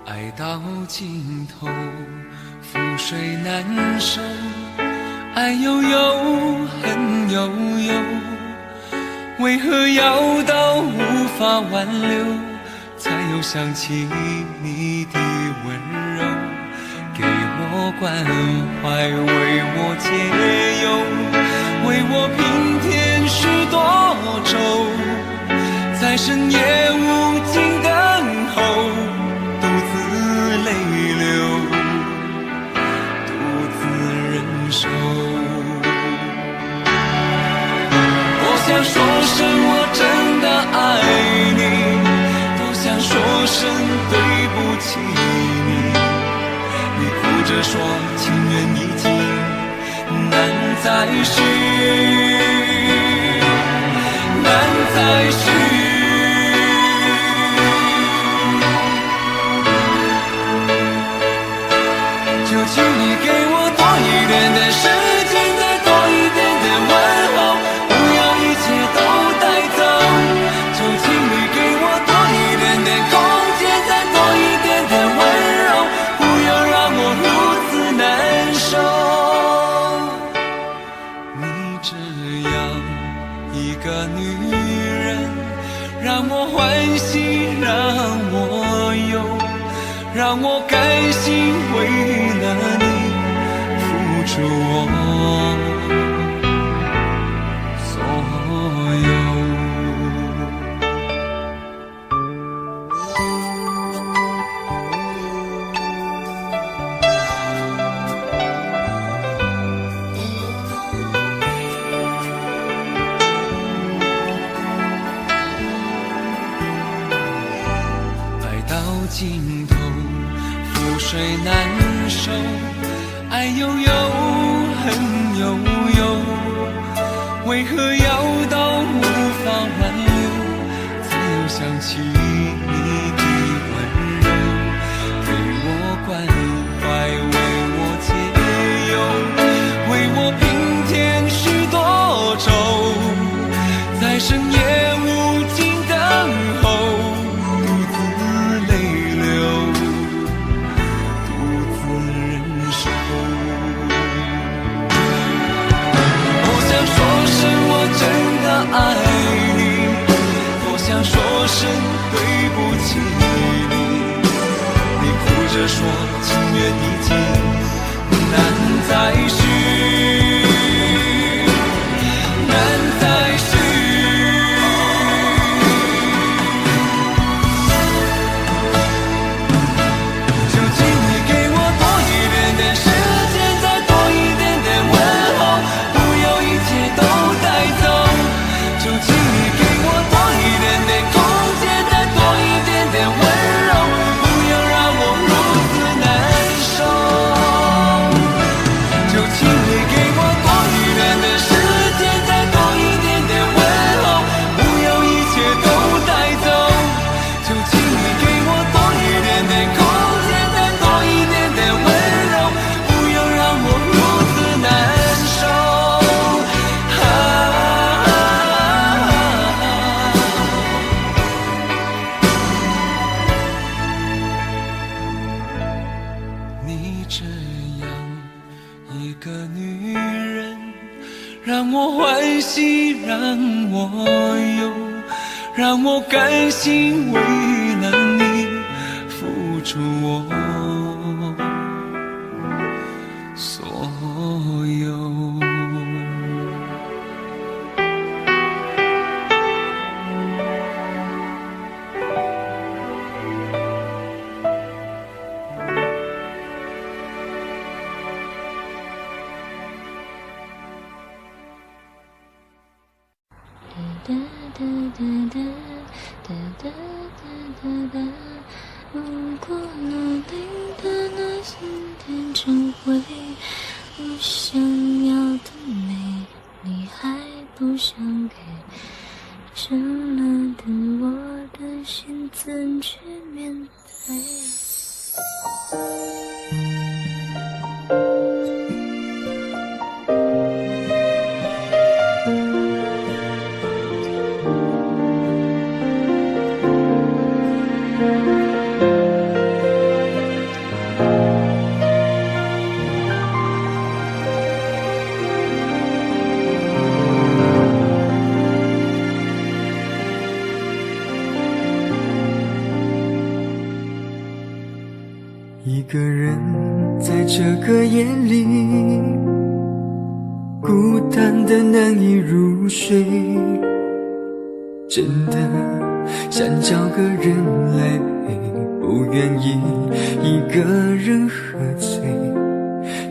爱到尽头，覆水难收，爱悠悠，恨悠悠，为何要到无法挽留，才又想起你的温柔，给我关怀，为我解忧，为我平添许多愁，在深夜无尽等候，独自泪流，独自忍受。多想说声我真的爱你，多想说声对不起你，你哭着说情缘已尽，难再续，难再续。就请你给我多一点的时间，再多一点的问候，不要一切都带走。就请你给我多让我甘心为了你付出我所有。尽头，覆水难收，爱悠悠，恨悠悠，为何要到无法挽留？才又想起你的温柔，为我关怀，为我解忧，为我平添许多愁，在深夜无尽等候。爱你，多想说声对不起你。你哭着说情缘已尽，难再续，难再续。究竟你给我多一点点时间，再多一点点问候，不要一切都带走。究竟你给我多一点点空间，再多一点点温柔，不要让我如此难受。究竟你给我多一点点时间，再多一点点问候，不要一切都带走。究竟你给我多一点点空间，再多一点点温柔，不要让我如此难受。你这样一个女人，让我欢喜，让我忧，让我甘心为了你付出我所有。哒哒哒哒哒哒哒哒哒，如果努力的那心田成灰，我想要的美，你还不想给，真了的我的心怎去面对？一个人在这个夜里，孤单的难以入睡，真的想找个人来陪，不愿意一个人喝醉，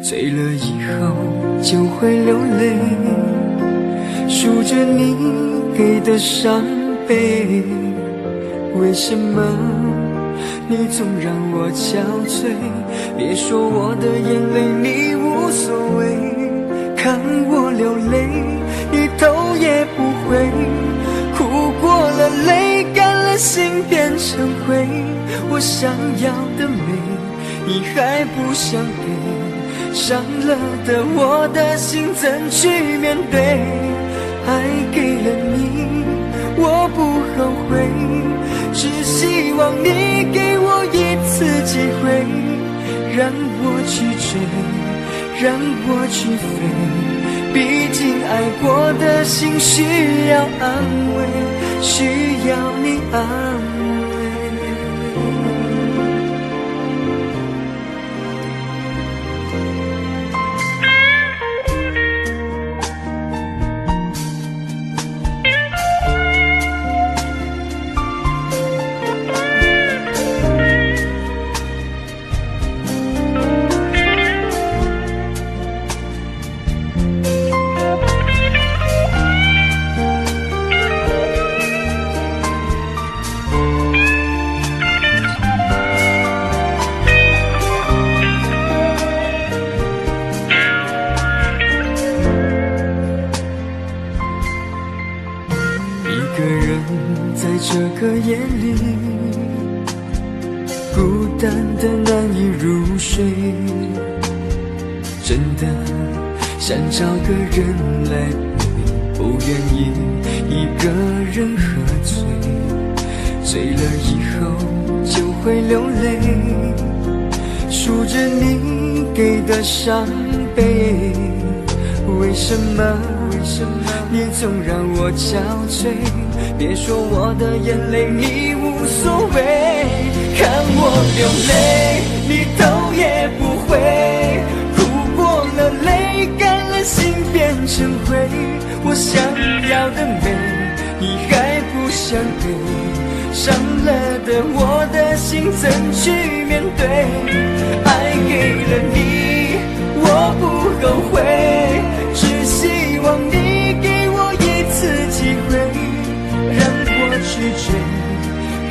醉了以后就会流泪，数着你给的伤悲，为什么你总让我憔悴？别说我的眼泪你无所谓，看我流泪一头也不回，哭过了泪干了心变成灰，我想要的美你还不想给，伤了的我的心怎去面对？爱给了你我不后悔，只希望你给我一次机会，让我去追，让我去飞，毕竟爱过的心需要安慰，需要你安慰。和夜里，孤单的难以入睡，真的想找个人来陪，不愿意一个人喝醉，醉了以后就会流泪，数着你给的伤悲，为什么你总让我憔悴？别说我的眼泪你无所谓，看我流泪你头也不回，哭过了泪干了心变成灰，我想要的美你还不想给，伤了的我的心怎去面对？爱给了你我不后悔，只希望你给我一次机会，让我去追，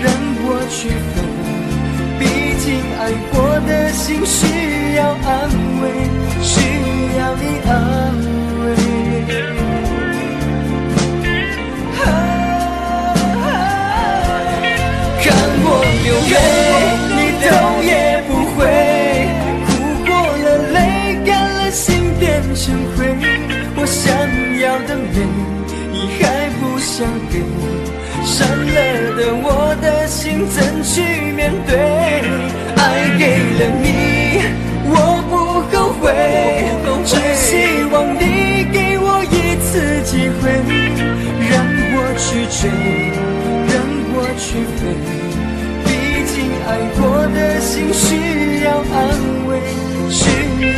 让我去飞，毕竟爱过的心需要安慰，需要你安慰。看我流泪你头也不回，哭过了泪干了心变成灰，我想要的美你还不想给，伤了的我的心怎去面对？爱给了你我不后悔，只希望你给我一次机会，让我去追，让我去飞，毕竟爱过的心需要安慰，需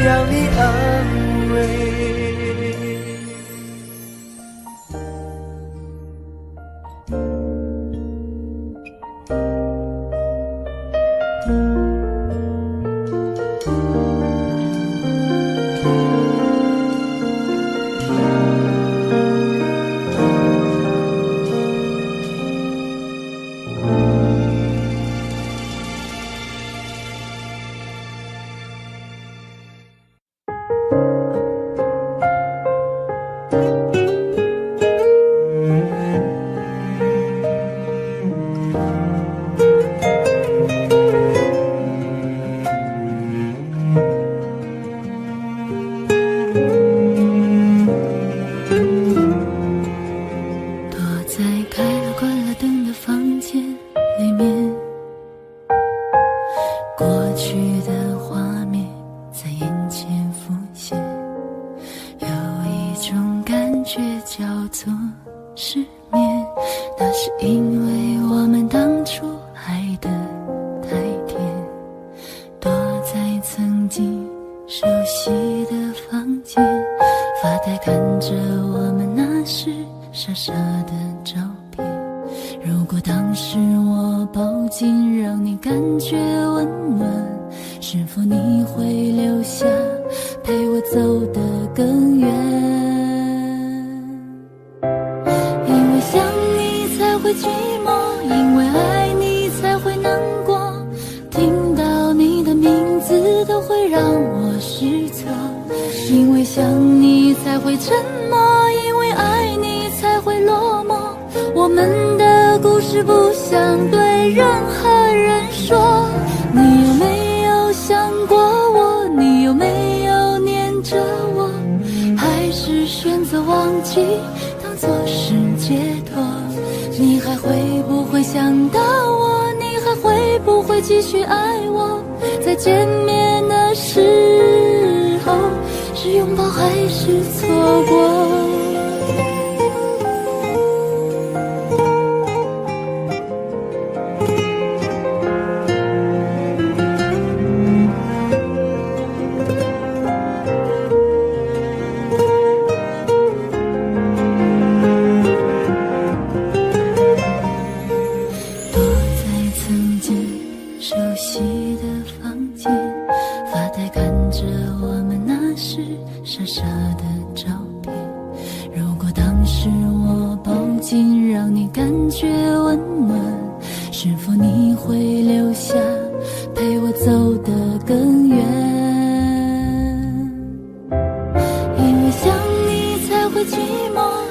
要你安慰。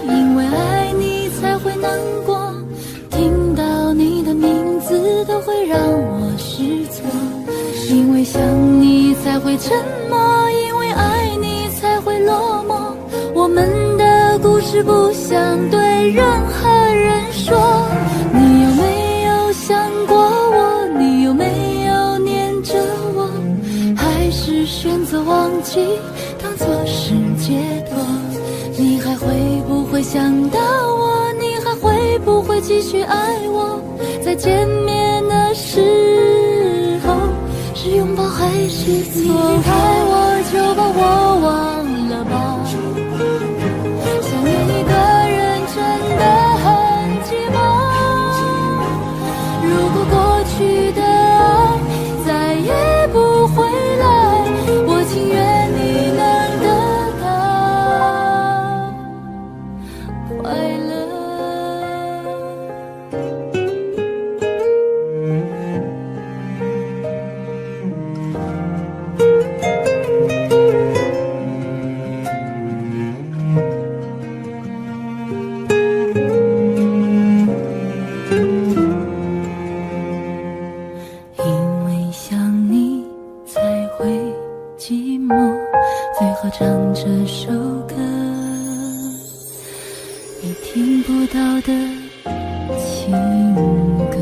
因为爱你才会难过，听到你为想你才会沉默，因为爱你才会落寞。我们的故事不想对任何人说。你有没有想过我？你有没有念着我？还是选择忘记，当作是解脱？你还会不会想到我？你还会不会继续爱我？再见面的时候，是拥抱还是错过？离开我就把我忘了吧，想念一个人真的很寂寞。如果过去的爱再也不回来，我情愿你能得到快乐。因为想你才会寂寞，最后唱这首歌，你听不到的情歌。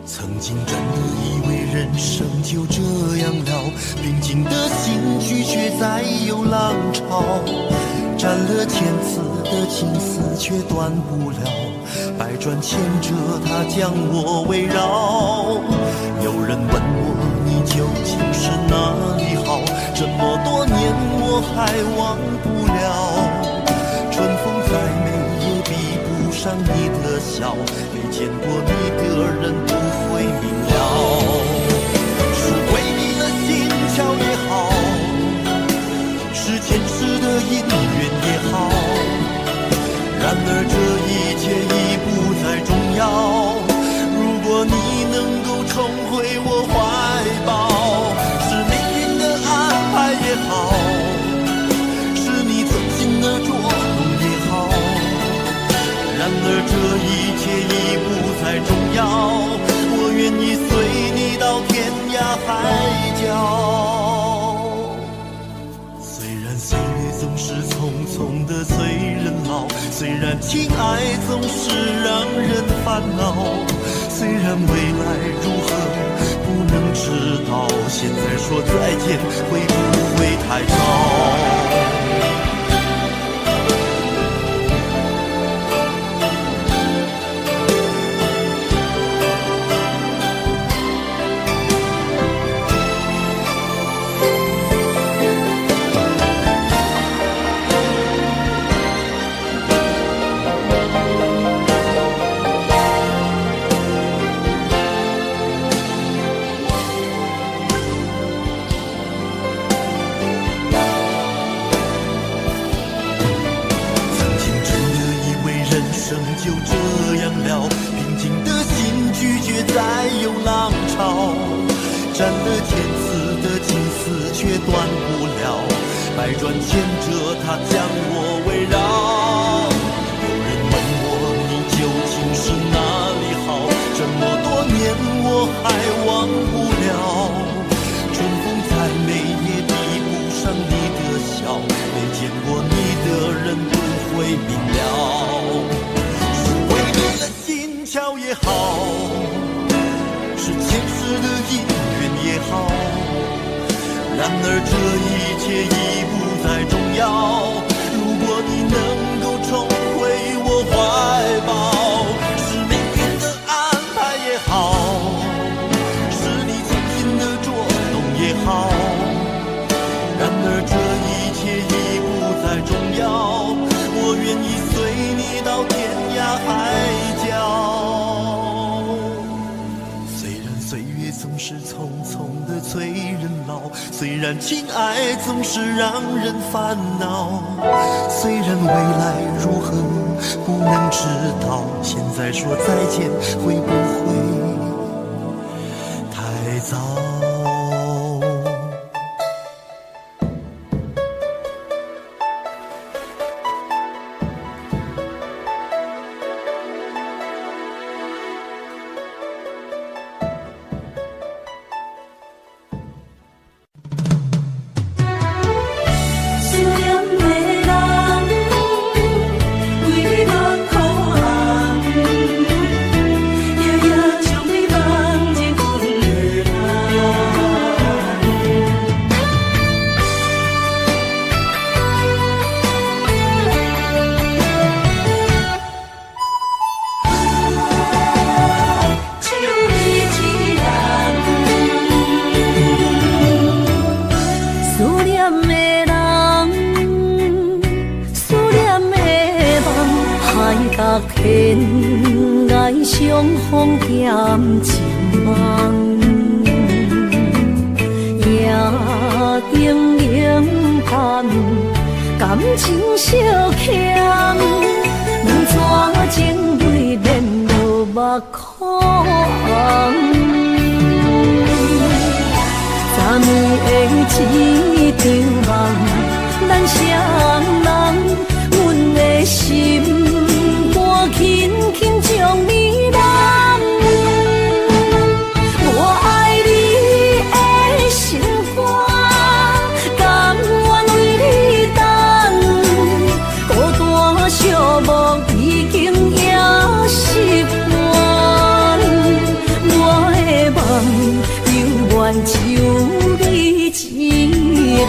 曾经真的以为人生就这样了，平静的心拒绝再有浪潮，斩了千次的情丝却断不了，百转千折它将我围绕。有人问我你究竟是哪里好，这么多年我还忘不了。春风再美也比不上你的笑，没见过你的人不会明了。是鬼迷了心窍也好，是前世的因缘也好，然而这一切已不再重要。如果你能够重回我怀抱，是命运的安排也好，是你存心的捉弄也好，然而这一切已不再重要。我愿意随你到天涯海角。虽然岁月总是匆匆的催人老，虽然情爱总是让人烦恼，虽然未来如何不能知道，现在说再见会不会太早？就这样了，平静的心拒绝再有浪潮，斩了千次的情丝却断不了，百转千折它将我围绕。有人问我你究竟是哪里好，这么多年我还忘不了。春风再美也比不上你的笑，没见过你的人不会明了。巧也好，是前世的因缘也好，然而这一切已不再重要。如果你能够重回我怀抱，涯海角。虽然岁月总是匆匆的催人老，虽然情爱总是让人烦恼，虽然未来如何不能知道，现在说再见会不会太早？天涯相逢欠情梦，夜灯冷淡，感情小欠，两撮情泪连落目眶。昨暝的一场梦，咱双人，阮的心。轻轻将你揽，我爱你的心肝，甘愿为你等。孤单寂寞已经也习惯，我的梦犹原只有你一人。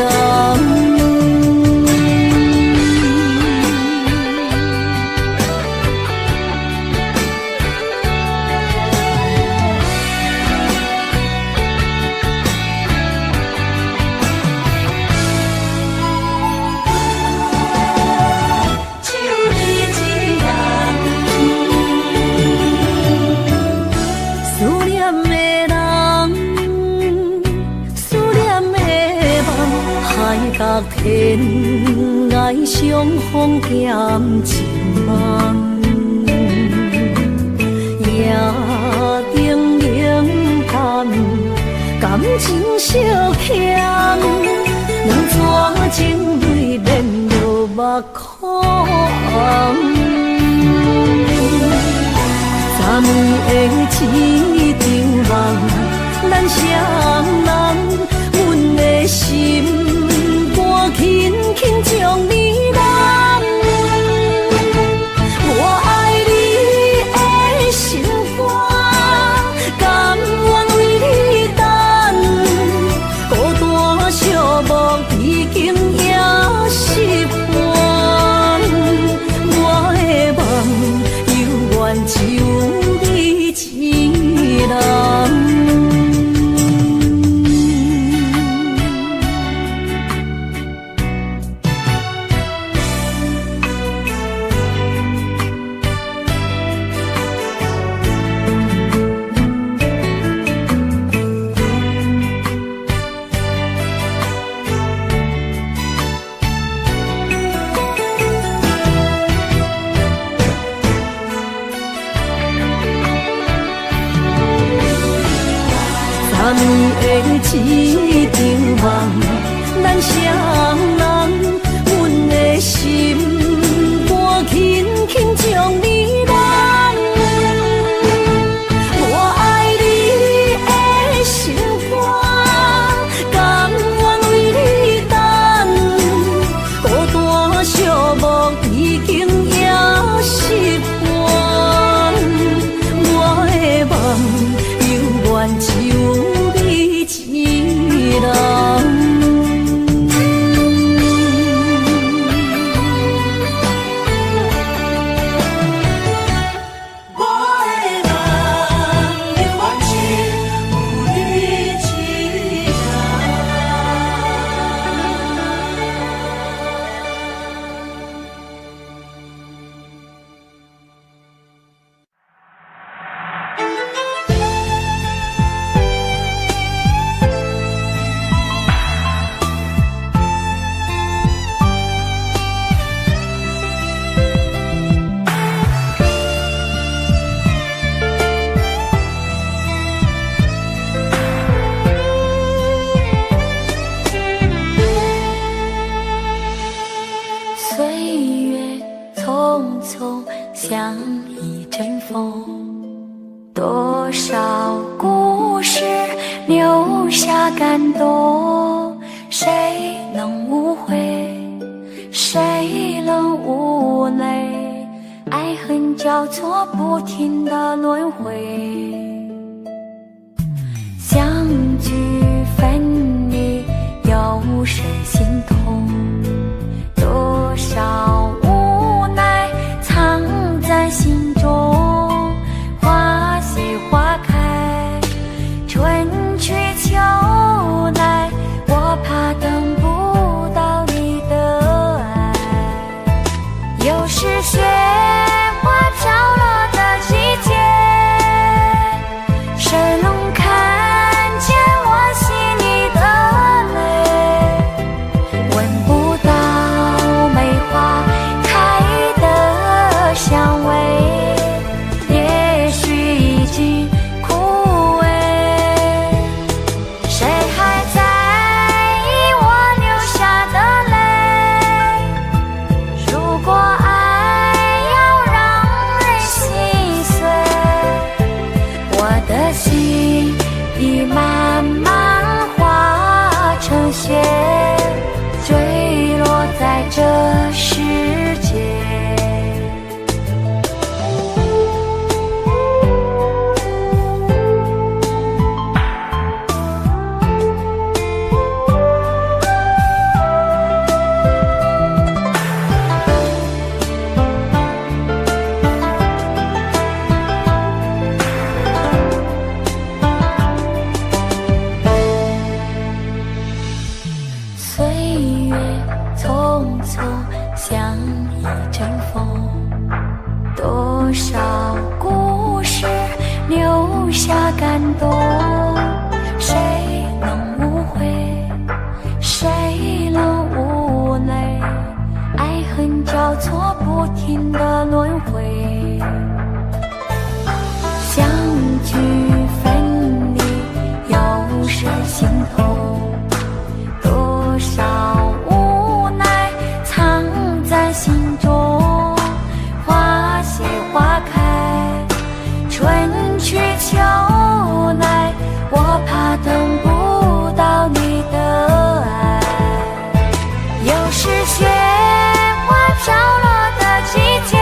天涯相逢欠情梦，夜灯冷淡，感情小欠，两撮情泪连落目眶。昨暝的一场梦，咱双人，阮的心。轻轻将你揽，我爱你的心肝，甘愿为你等。孤单寂寞已经也习惯，我的梦犹原只有你一人。昨暝的一场梦，咱双人，阮的心肝轻轻将你揽。我爱你的心肝，甘愿为你等。孤单寂寞已经也习惯，我的梦犹原只有。一人。风，多少故事留下感动，谁能无悔，谁能无泪，爱恨交错不停的轮回，相聚分离有谁心痛，多少无奈藏在心中，花谢花开，春去秋来，我怕等不到你的爱。又是雪花飘落的季节，谁能看见我心里的泪？闻不到梅花开的香味，也许已经枯萎，谁还在意我流下的泪？如果爱要让人心碎，我的心已慢慢化成雪，坠落在这世界。岁月匆匆像一阵风，多少故事留下感动，谁能无悔，谁能无泪，爱恨交错不停的轮回，相聚分离有谁心痛，多少无奈藏在心中，花谢花开，春去秋来，我怕等不到你的爱。又是雪花飘落的季节，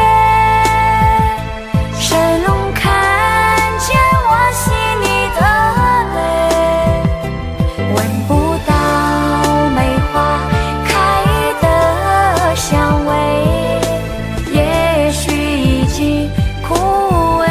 谁能看见我心里的泪？闻不到梅花开的香味，也许已经枯萎，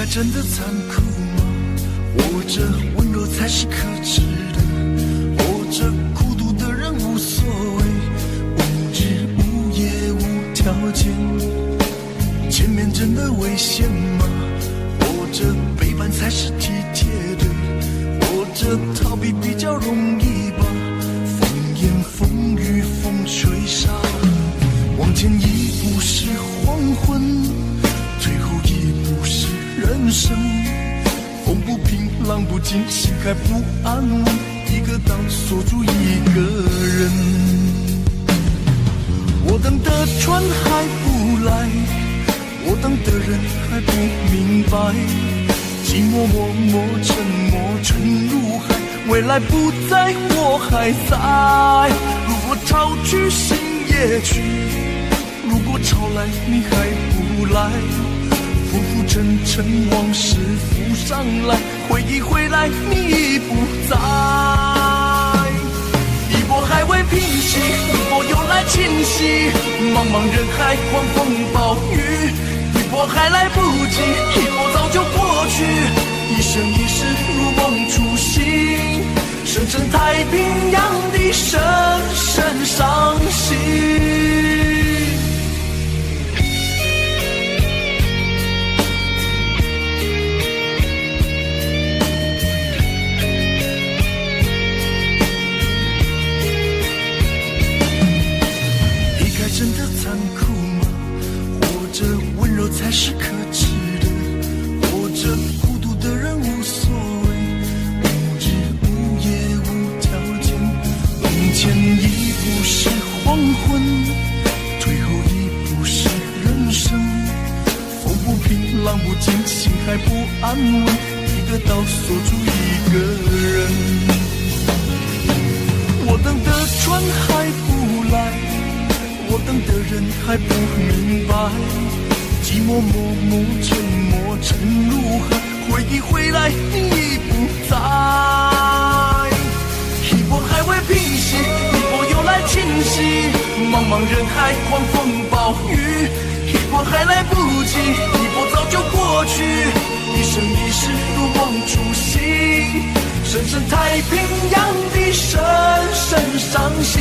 真的残酷吗？活着温柔才是可耻的，活着孤独的人无所谓，无日无夜无条件。前面真的危险吗？活着背叛才是体贴的，活着逃避比较容易吧。风言风语风吹沙，往前一步是黄昏，退后一步是人生。风不平浪不静，心还不安稳，一个岛锁住一个人。我等的船还不来，我等的人还不明白，寂寞默默沉默沉入海，未来不在我还在。如果潮去心也去，如果潮来你还不来，浮浮沉沉往事浮上来，回忆回来你已不在。一波还未平息，一波又来侵袭，茫茫人海狂风暴雨，一波还来不及，一波早就过去。一生一世如梦初醒，深深太平洋的深深伤心。真的残酷吗？活着温柔才是可耻的，活着孤独的人无所谓，无日无夜无条件。往前一步是黄昏，退后一步是人生。风不平浪不静，心还不安稳，一个岛锁住一个人。我等的船还不来，我等的人还不明白，寂寞默默沉默沉入海，回忆回来你已不在。一波还未平息，一波又来侵袭，茫茫人海狂风暴雨，一波还来不及，一波早就过去。一生一世如梦初醒，深深太平洋的深深伤心。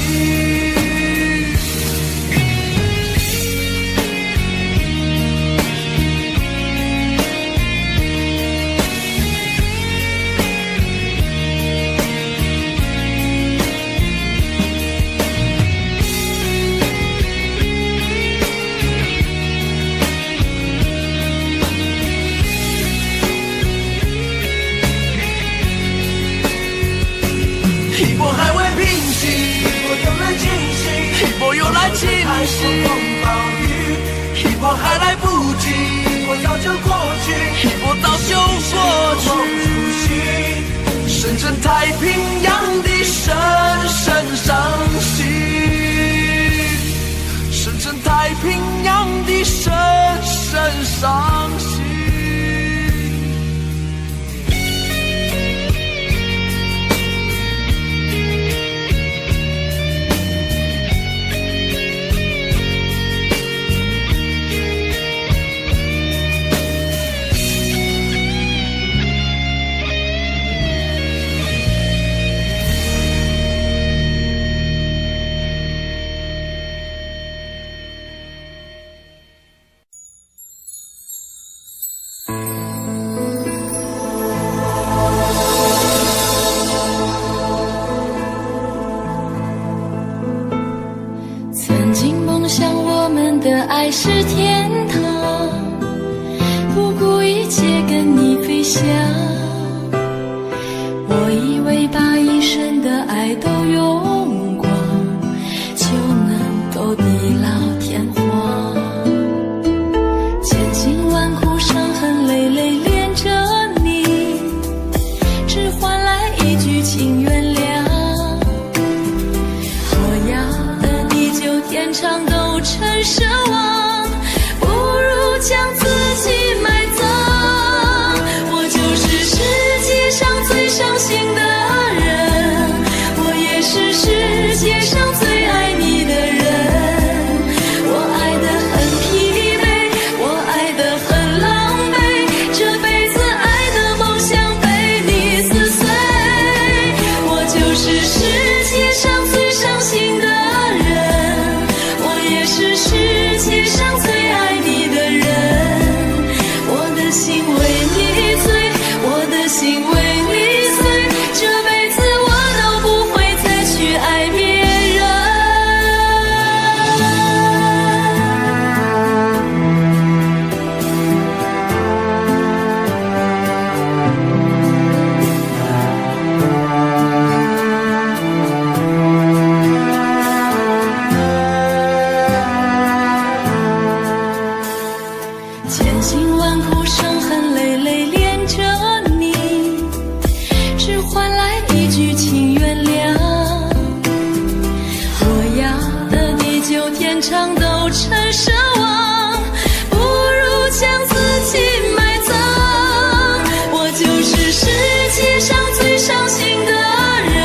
一波还来不及，一波早就过去，一波早就过去。深深太平洋的深深伤心，深深太平洋的深深伤心。爱是天堂，不顾一切跟你飞翔。我以为把一生的爱都用光，就能够地老天荒。千辛万苦伤痕累累恋着你，只换来一句请原谅。我要的地久天长都成奢望，今晚哭声痕累累恋着你，只换来一句请原谅。我要的地久天长都成奢望，不如将自己埋葬。我就是世界上最伤心的人，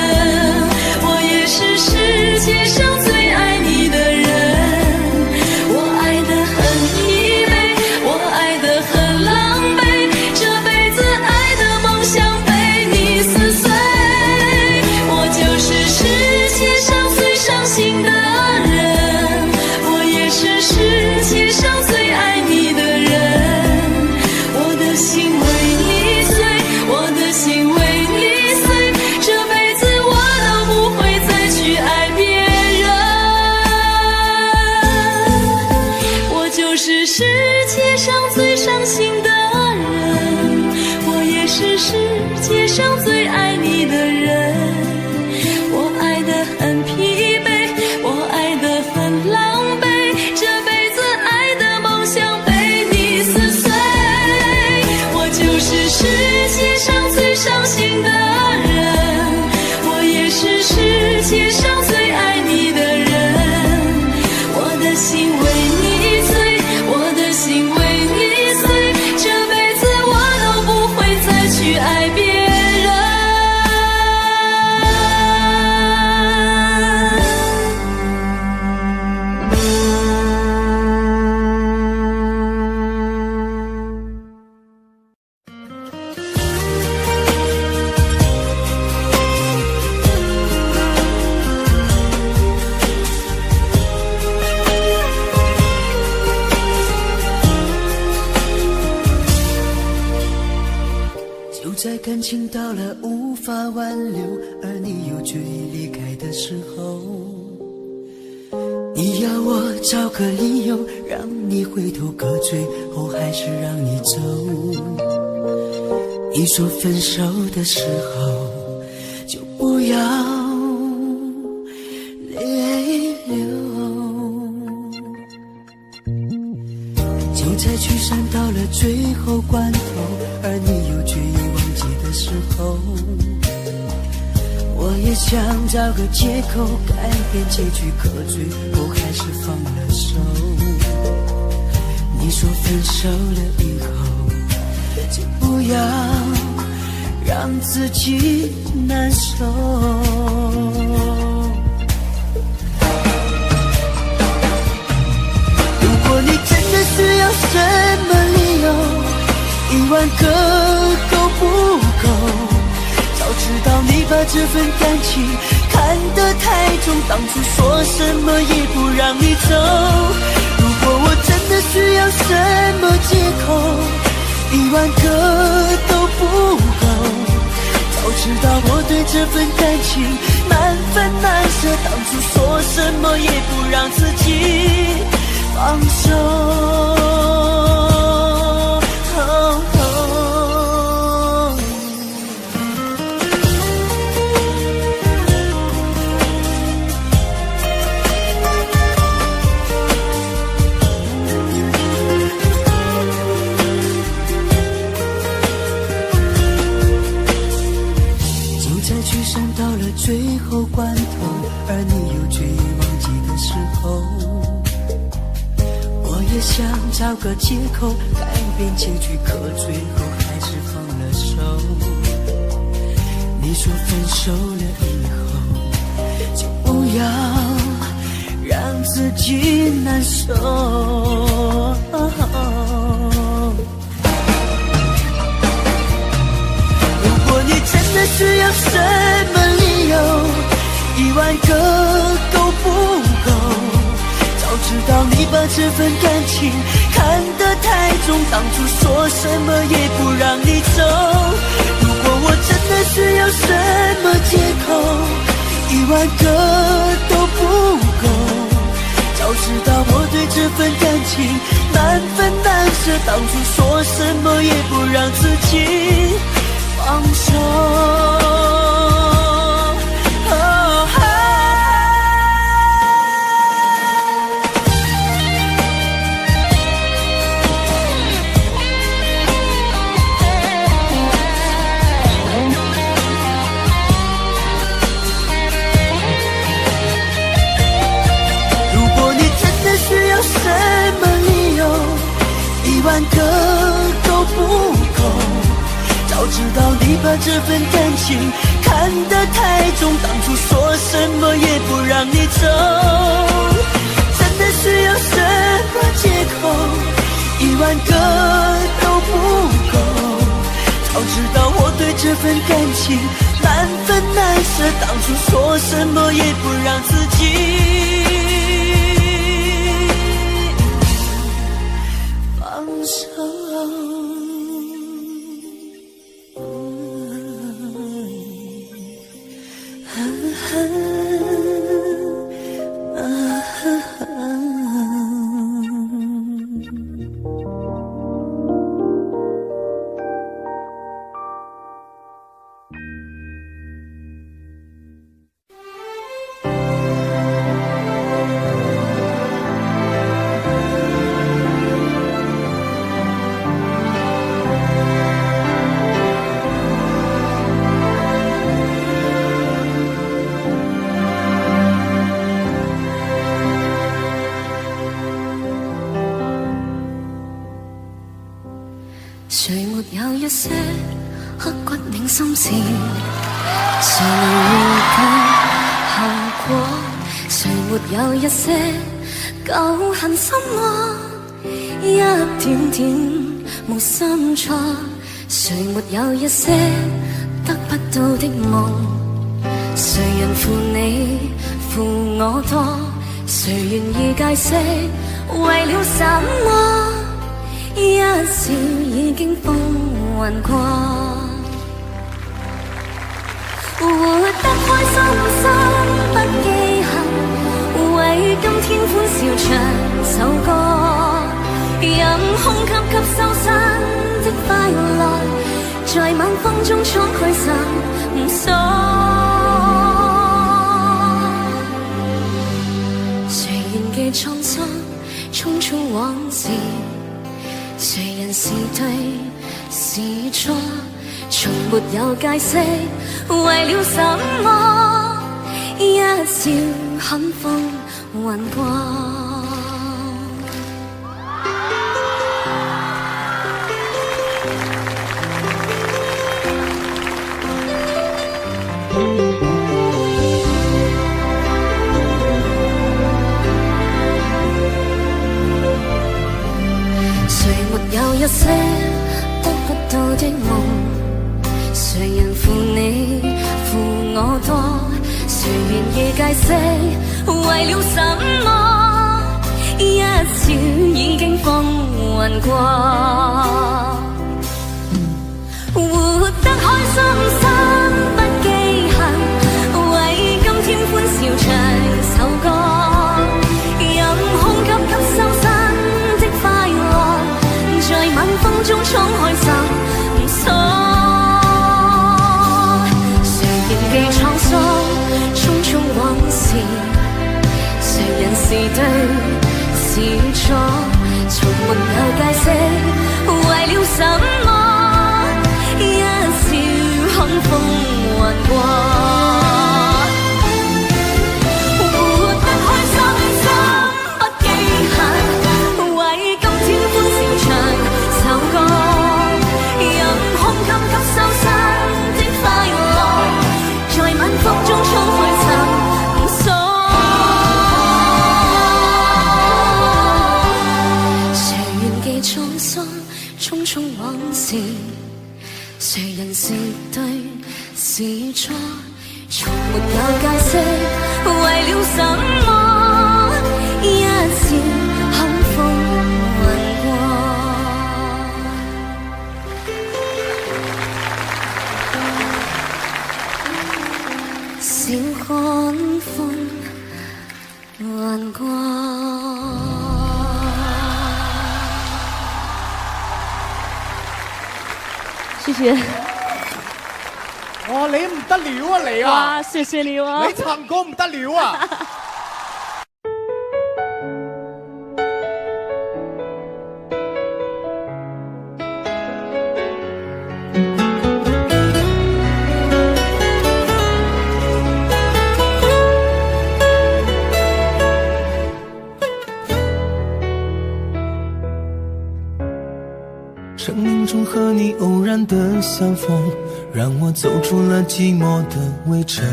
我也是世界上最爱你的人。我爱得很疲惫，我爱得很狼狈，这辈子爱的梦想被你撕碎。我就是世界上最伤心的人，我也是世界上最爱你的人。我的心为你碎，我的心为你碎，这辈子我都不会再去爱别人。我就是世界上最伤心的人，我也是世界上最爱你的人。我爱得很疲惫，我爱得很狼狈，这辈子爱的梦想被你撕碎。我就是世界上最伤心的人，我也是世界上最爱你的人。我的心为你碎，我的心为你碎，这辈子我都不会再去爱别人。就在感情到了无法挽留，而你又决意离开的时候，你要我找个理由让你回头，可最后还是让你走。你说分手的时候就不要泪流，就在聚散到了最后关头，而你又决意忘记的时候，我也想找个借口改变结局，可最后还是放了手。你说分手了以后就不要让自己难受，如果你真的需要什么理由，1万个够不够？早知道你把这份感情看得太重，当初说什么也不让你走。如果我真的需要什么借口，1万个都不够。早知道我对这份感情难分难舍，当初说什么也不让自己放手。最后关头，而你又决意忘记的时候，我也想找个借口改变结局，可最后还是放了手。你说分手了以后就不要让自己难受，如果你真的需要什么理由，1万个够不够？早知道你把这份感情看得太重，当初说什么也不让你走。如果我真的需要什么借口，1万个都不够。早知道我对这份感情难分难舍，当初说什么也不让自己放手。知道你把这份感情看得太重，当初说什么也不让你走，真的需要什么借口？10000个都不够。早知道我对这份感情难分难舍，当初说什么也不让自己放手。谁没有一些刻骨铭心事？谁能预计後果？誰沒有一些舊恨心魔？一點點無心錯。誰沒有一些得不到的夢？誰人負你負我多？誰願意解釋為了什麼？一笑已經風雲過，活得開心心不記恨，為今天歡笑唱首歌，任空吸吸收新的快樂，在晚風中敞開心鎖。誰願記滄桑匆匆往事？誰人是對是錯？從沒有解釋為了什麼？一笑看風雲過。有一些得不到的夢，誰人負你負我多？誰願意解釋為了什麼？一笑已經風雲過，活得開心心不記恨，為今天歡笑唱首歌，任空吸吸收新的快樂，在晚風中敞開心鎖。誰仍記滄桑匆匆往事？誰人是對是錯？從沒有解釋為了什麼？一笑看風雲過。匆匆往事，誰人是對是錯？從沒有解釋為了什麼？一笑看風雲過。笑看風雲過。謝謝。哇，你唔得了啊你啊！哇，謝謝你啊！你唱歌唔得了啊！承命中和你偶然的相逢，让我走出了寂寞的围城。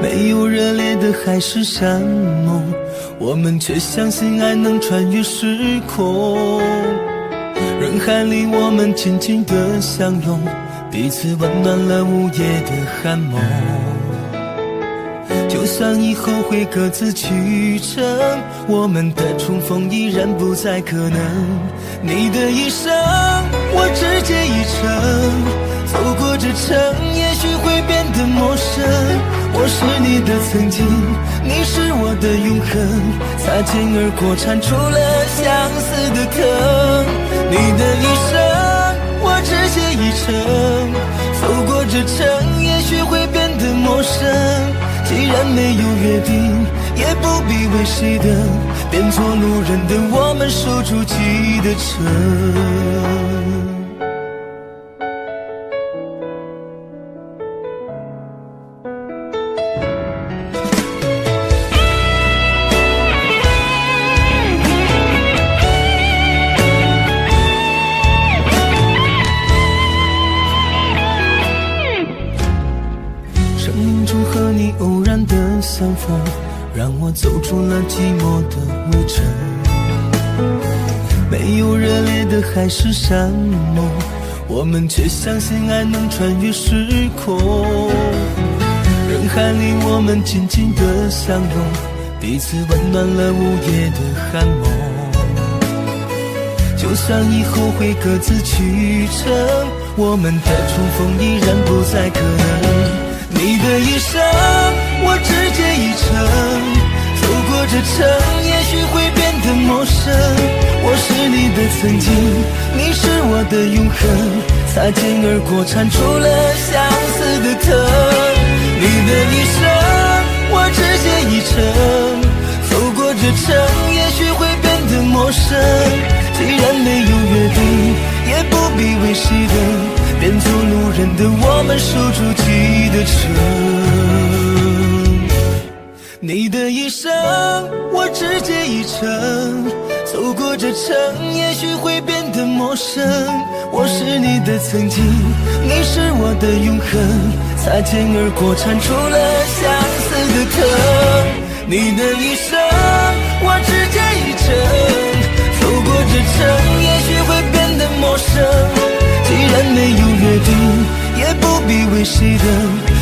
没有热烈的海誓山盟，我们却相信爱能穿越时空。人海里我们紧紧的相拥，彼此温暖了午夜的寒梦。就算以后会各自去程，我们的重逢依然不再可能。你的一生我只借一程，走过这程也许会变得陌生。我是你的曾经，你是我的永恒，擦肩而过缠出了相思的疼。你的一生我只借一程，走过这程也许会变得陌生。既然没有约定，也不必为谁等，变作路人的我们守住记忆的城。相逢让我走出了寂寞的围城，没有热烈的海誓山盟，我们却相信爱能穿越时空。人海里我们紧紧的相拥，彼此温暖了午夜的寒梦。就算以后会各自去程，我们的重逢依然不再可能。你的一生我只借一程，走过这程也许会变得陌生。我是你的曾经，你是我的永恒，擦肩而过缠出了相思的疼。你的一生我只借一程，走过这程也许会变得陌生。既然没有约定，也不必为谁等，变作路人的我们守住记忆的城。你的一生我只借一程，走过这程也许会变得陌生。我是你的曾经，你是我的永恒，擦肩而过缠出了相思的疼。你的一生我只借一程，走过这程也许会变得陌生。既然没有约定，也不必为谁等，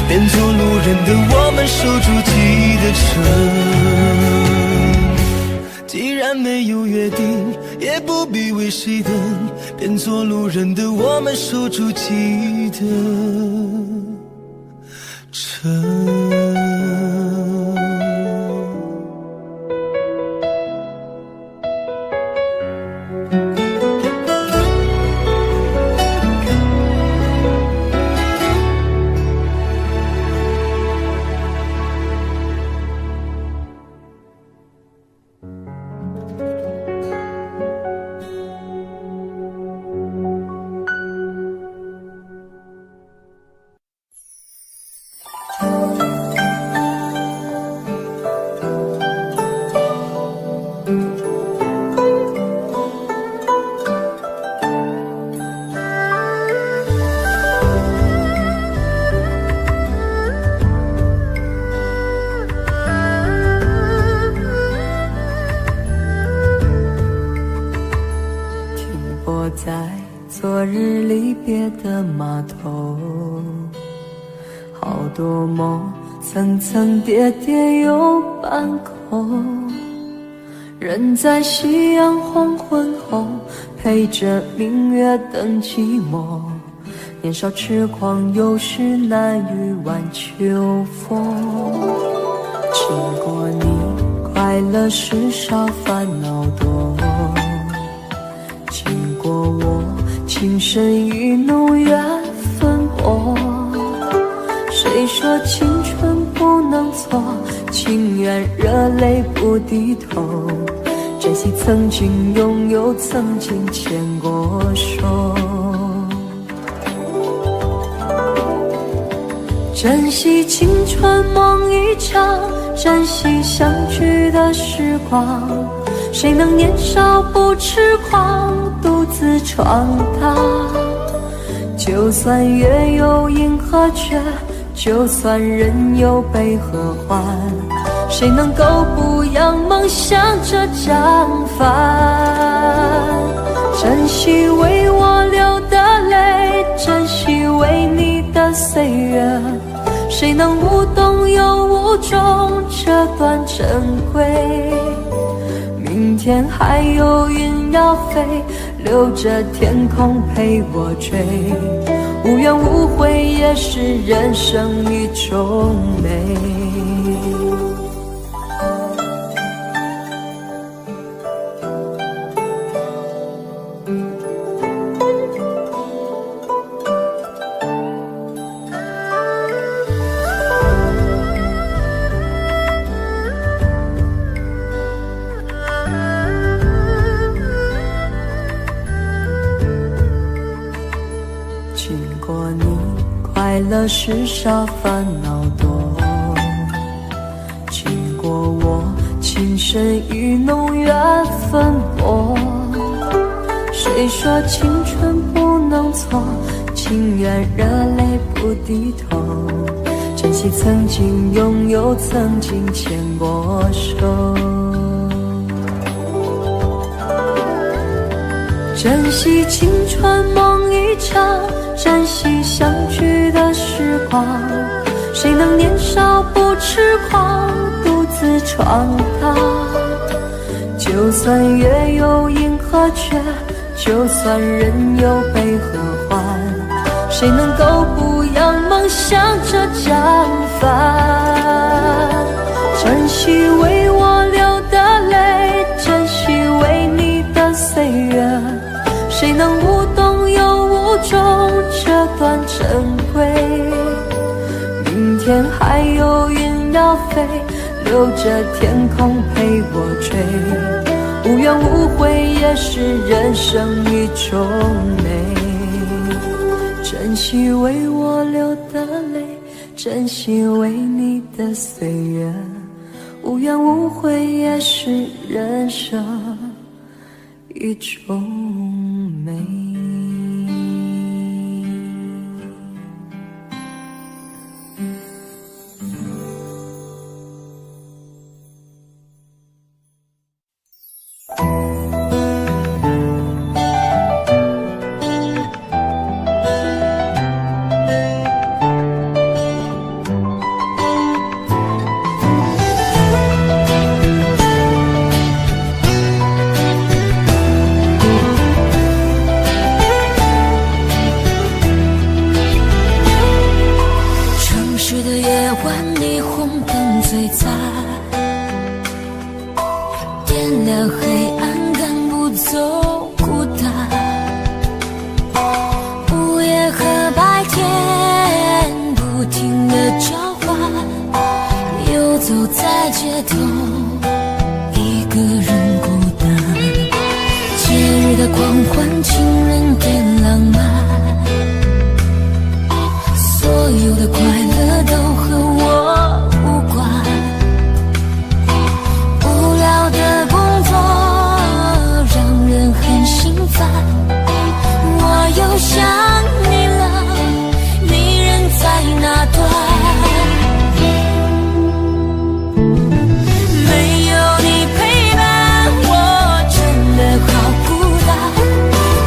变作路人的我们守住记忆的城。既然没有约定，也不必为谁等，变作路人的我们守住记忆的城。多梦层层叠叠又半空，人在夕阳黄昏后，陪着明月等寂寞。年少痴狂，有时难御晚秋风。经过你，快乐时少，烦恼多。经过我，情深意浓，缘分薄。谁说青春不能错？情愿热泪不低头，珍惜曾经拥有，曾经牵过手。珍惜青春梦一场，珍惜相聚的时光。谁能年少不痴狂，独自自闯荡。就算月有阴和缺，就算人有悲和欢，谁能够不扬梦想着张帆？珍惜为我流的泪，珍惜为你的岁月，谁能无动又无衷这段珍贵？明天还有云要飞，留着天空陪我追，无怨无悔也是人生一种美。经过你，快乐时少，烦恼多。经过我，情深意浓，缘分薄。谁说青春不能错？情愿热泪不低头。珍惜曾经拥有，曾经牵过手。珍惜青春梦一场，珍惜相聚的时光。谁能年少不痴狂，独自闯荡？就算月有阴和缺，就算人有悲和欢，谁能够不扬梦想着张帆？珍惜为我流的泪，珍惜为你的岁月，谁能无动又无衷这段珍贵？明天还有云要飞，留着天空陪我追，无怨无悔也是人生一种美。珍惜为我流的泪，珍惜为你的岁月，无怨无悔也是人生一种美。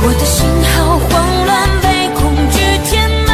我的心好慌乱，被恐惧填满。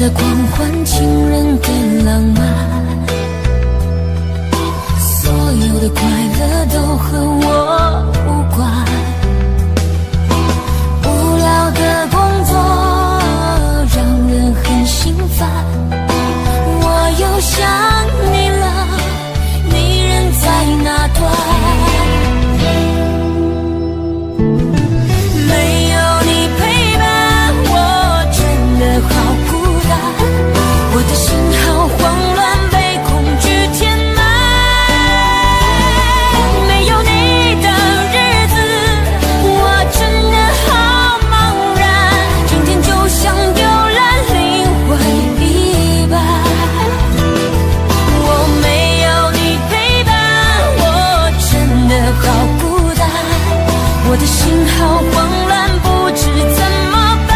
的狂欢，情人的浪漫，所有的快乐都和我无关。无聊的工作让人很心烦，我又想你了，你人在哪端？没有你陪伴，我真的好孤单，我的心好慌乱，被恐惧填满。没有你的日子，我真的好茫然，今天就像丢了灵魂一般。我没有你陪伴，我真的好孤单，我的心好慌乱，不知怎么办。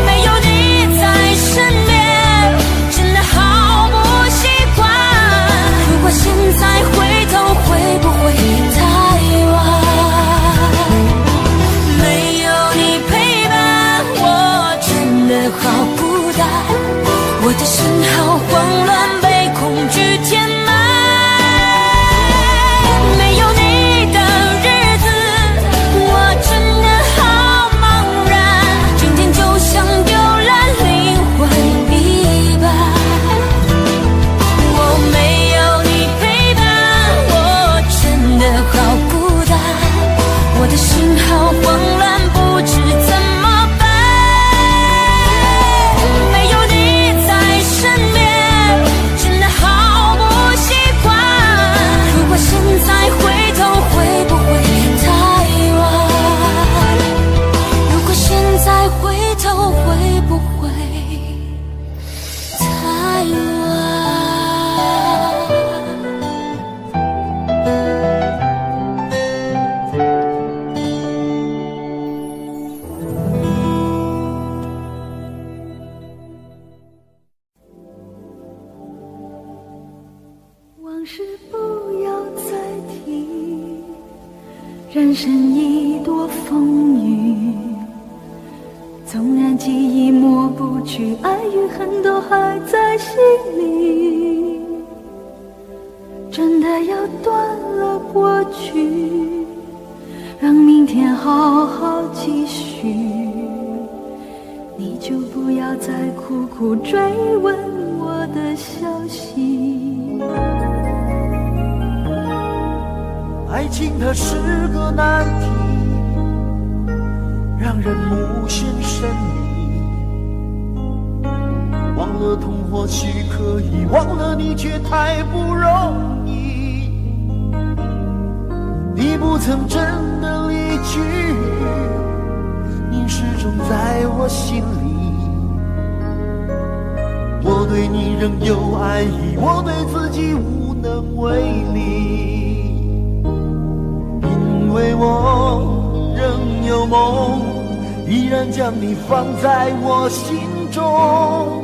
没有你在身边，真的好不习惯。如果现在回头，会不会太晚？没有你陪伴，我真的好孤单，我的心好慌乱，被恐惧填满。没有你的日子，我真的好茫然，今天就像丢了灵魂一般。我没有你陪伴，我真的好孤单，我的心好慌乱，不知怎么办。没有你在身边，真的好不习惯。如果现在回头，会不会太晚？如果现在回头，会不会太晚？往事不要再提，人生已多风雨，纵然记忆抹不去，爱与恨都还在心里。真的要断了过去，让明天好好继续，你就不要再苦苦追问我的消息。爱情它是个难题，让人无限神秘。忘了痛或许可以，忘了你却太不容易。你不曾真的离去，你始终在我心里。我对你仍有爱意，我对自己无能为力。因为我仍有梦，依然将你放在我心中。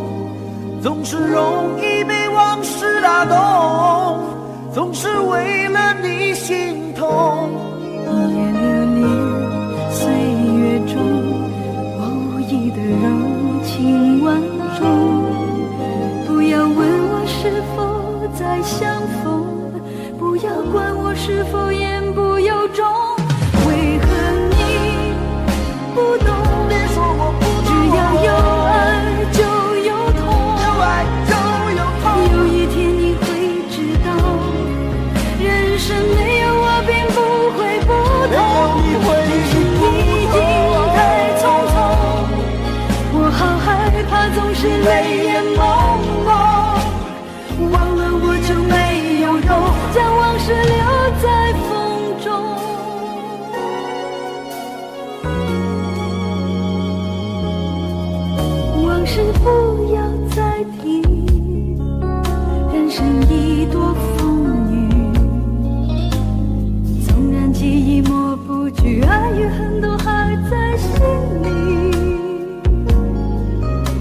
总是容易被往事打动，总是为了你心痛。一夜流连岁月中，我无意的柔情万种。不要问我是否再相逢，不要管我是否言不由衷。为何你不懂？别说我不懂，只要有爱就有痛，有爱就有痛。有一天你会知道，人生没有我并不会不同。没有你会已经太匆匆，我好害怕总是泪眼朦胧，忘了我就没有用，将往事留在风中。往事不要再提，人生已多风雨，纵然记忆抹不去，爱与恨都还在心里。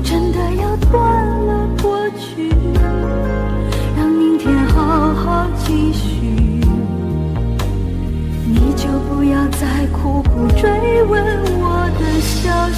真的要断了过去，让明天好好继续，你就不要再苦苦追问我的消息。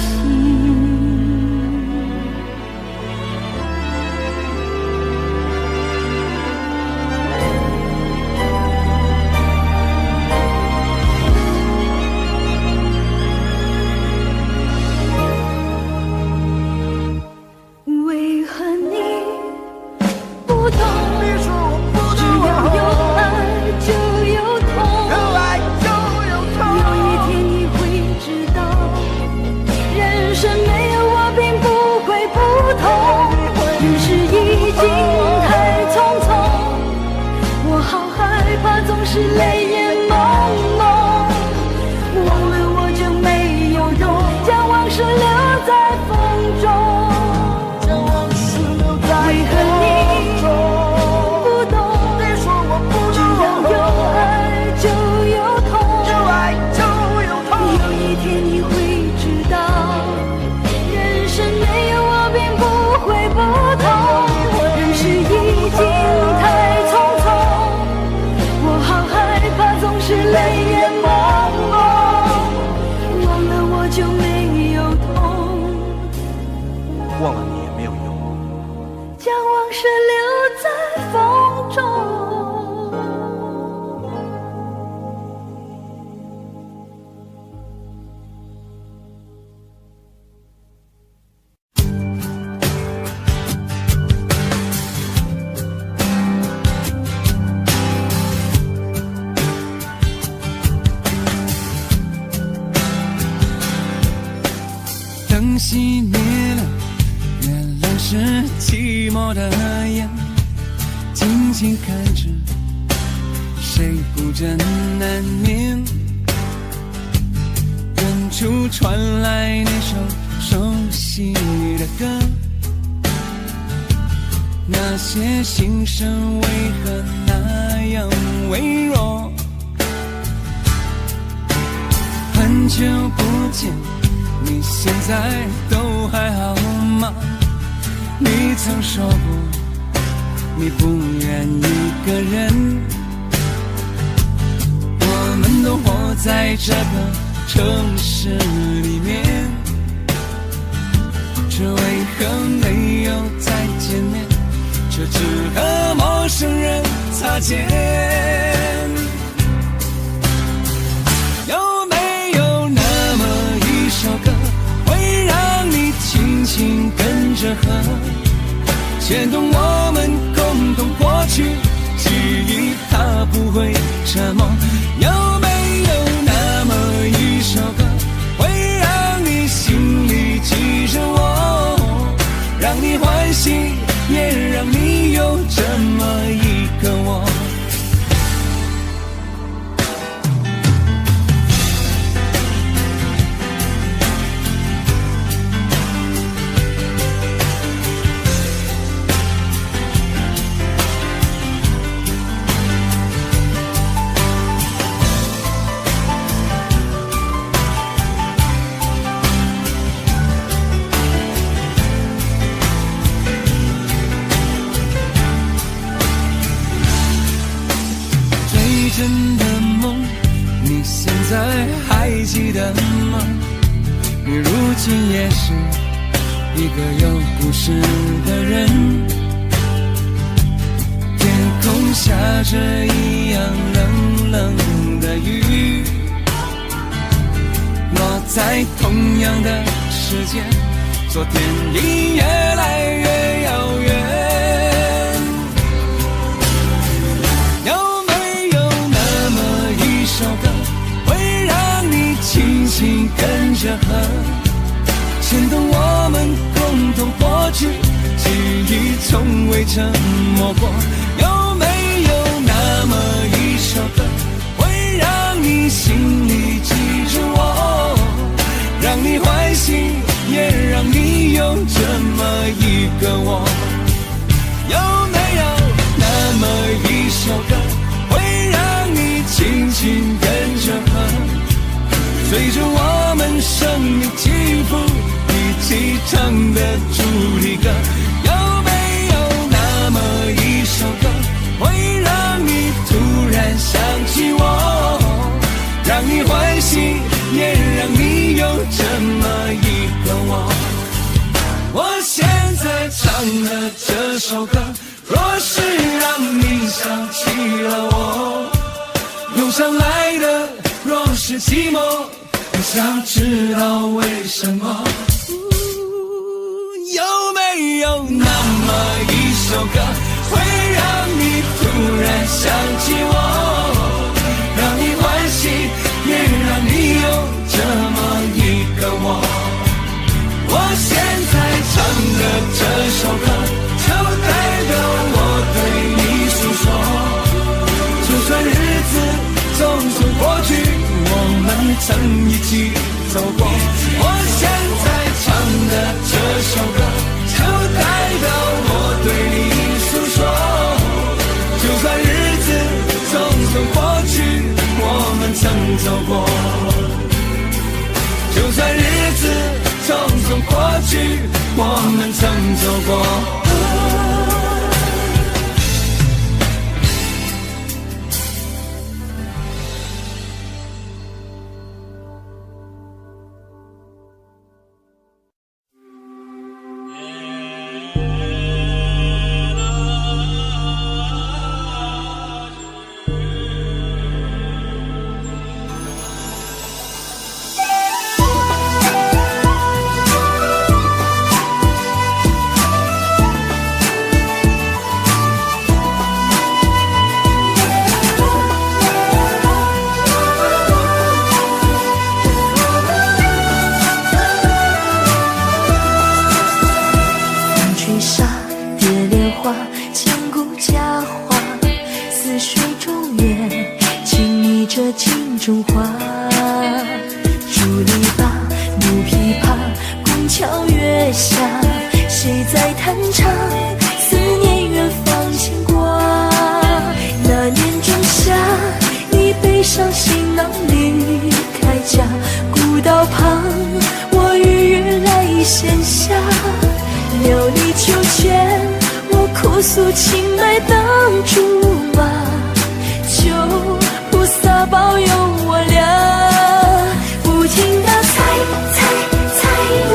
天你会知道，人生没有我并不会不同。人世已经太匆匆，我好害怕总是泪眼朦胧，忘了我就没有痛，忘了你也没有用，将往事留在风中。灯熄灭了，原来是寂寞的眼，静静看着谁孤枕难眠。远处传来那首熟悉的歌，那些心声为何那样微弱？很久不见，你现在都还好吗？你曾说过你不愿一个人，我们都活在这个城市里面，这为何没有再见面，却只和陌生人擦肩？有没有那么一首歌，会让你轻轻跟着和，牵动我们共同过去，记忆它不会沉默。有没有那么一首歌，会让你心里记着我，让你欢喜，也让你有这么一个我。真的梦，你现在还记得吗？你如今也是一个有故事的人，天空下着一样冷冷的雨，我在同样的时间，昨天已越来越遥远。轻轻跟着和，牵动我们共同过去，记忆从未沉默过。有没有那么一首歌，会让你心里记着我，让你欢喜，也让你有这么一个我？有没有那么一首歌，会让你轻轻跟着和，随着我们生命起伏一起唱的主题歌？有没有那么一首歌，会让你突然想起我，让你欢喜，也让你有这么一个我？我现在唱的这首歌，若是让你想起了我，涌上来的若是寂寞，想知道为什么？有没有那么一首歌，会让你突然想起我，让你欢喜，也让你有这么一个我？我现在唱的这首歌，就代表我对你诉说，就算日子匆匆过去，我们曾一起走过。我现在唱的这首歌，就代表我对你诉说，就算日子匆匆过去，我们曾走过。去，我们曾走过。中华，竹篱笆、木琵琶，拱桥月下，谁在弹唱？思念远方牵挂。那年仲夏，你背上行囊离开家，古道旁，我与月来闲暇。料理秋千，我哭诉青梅当竹马。求菩萨保佑我俩，不停地猜，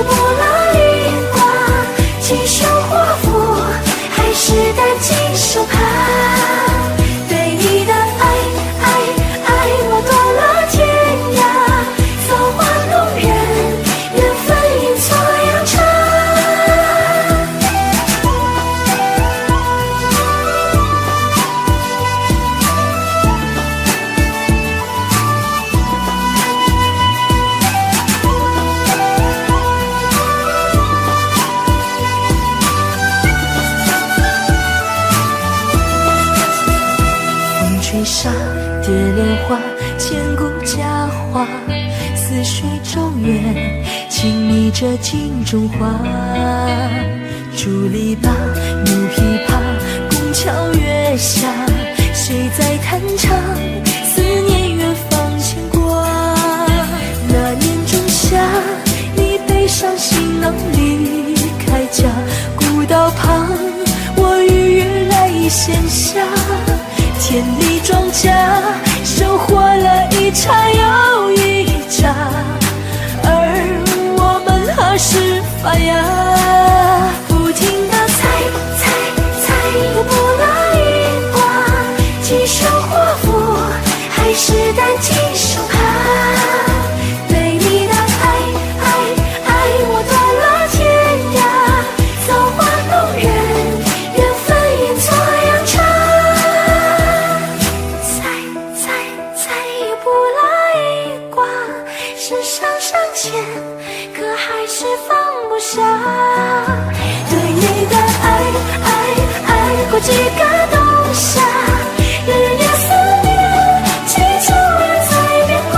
不拉一卦，锦绣华服，还是担惊受怕。对你的爱，我断了天涯，造化弄人，缘分阴错阳差。吹沙蝶莲花，千古佳话。似水中月，轻昵着镜中花。竹篱笆，木琵琶，拱桥月下，谁在弹唱？思念远方牵挂。那年仲夏，你背上行囊离开家，古道旁，我与月来闲暇。田里庄稼，收获了一茬又一茬，而我们何时发芽？不停地猜，不拉一卦，锦绣华服，还是担惊受怕。对你的爱，我断了天涯，造化弄人，缘分阴错阳差。可还是放不下，对你的爱过几个冬夏，日夜思念，祈求人在变卦。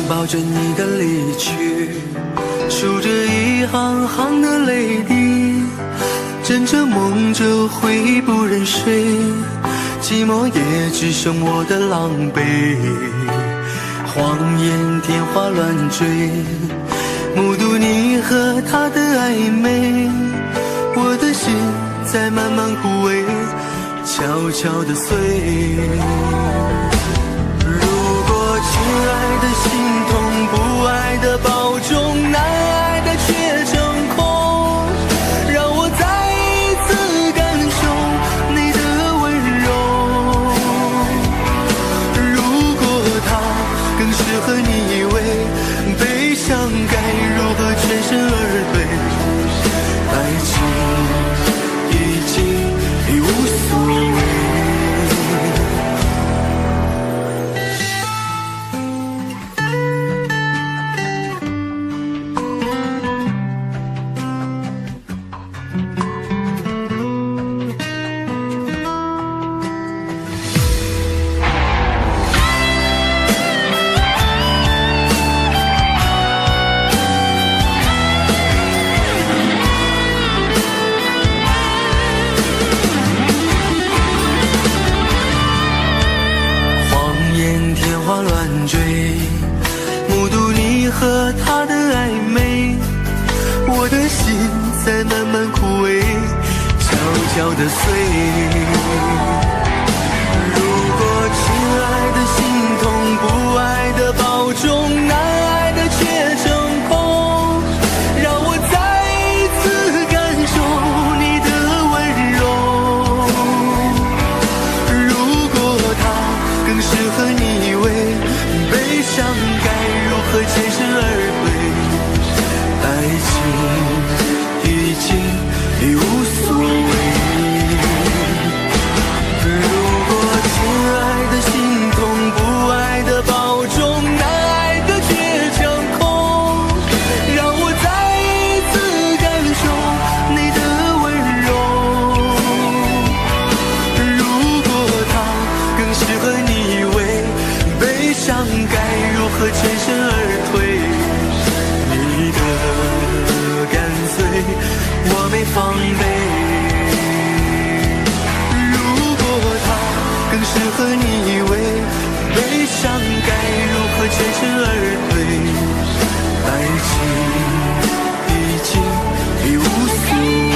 抱着你的离去，数着一行行的泪滴，枕着梦着回忆不忍睡，寂寞也只剩我的狼狈。谎言天花乱坠，目睹你和他的暧昧，我的心在慢慢枯萎，悄悄地碎。亲爱的心痛，不爱的保重，难爱的却成空，让我再一次心在慢慢枯萎，悄悄地碎。如果亲爱的心痛，不爱的保重，难爱的却成空，让我再一次感受你的温柔。如果它更适合你为悲伤该如何全身而退？爱情已经已无所谓。如果亲爱的心痛，不爱的保重，难爱的却成空，让我再一次感受你的温柔。如果它更适合你为悲伤该如何全身而退？你的干脆我没防备。如果它更适合你为悲伤该如何全身而退？爱情已经已无所谓。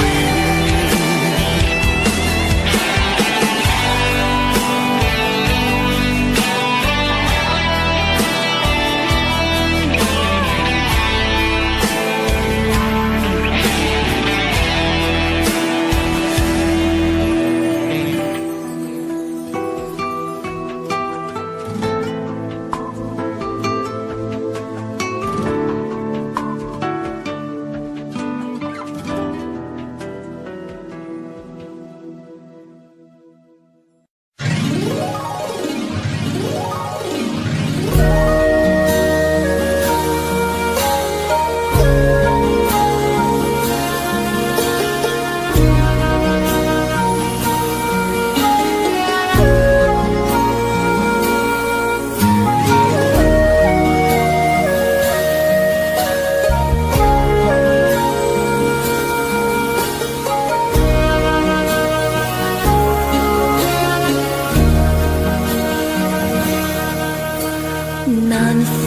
難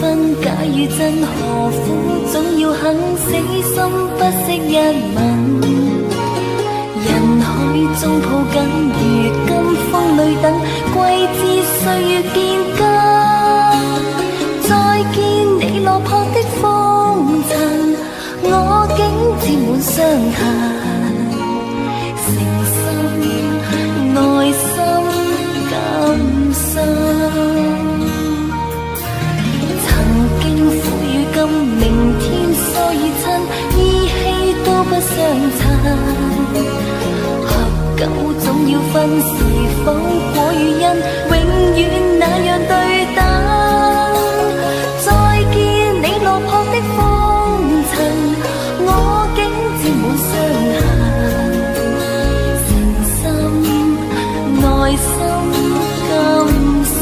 分假與真，何苦總要狠死心不惜一吻？人海中抱緊，如今風裏等，歸知歲月變更。再見你落魄的風塵，我竟沾滿傷痕，誠心內心感傷。明天疏與親，依稀都不相襯。合久總要分，是否果與因，永遠那樣對等？再見你落魄的風塵，我竟沾滿傷痕，誠心內心感傷。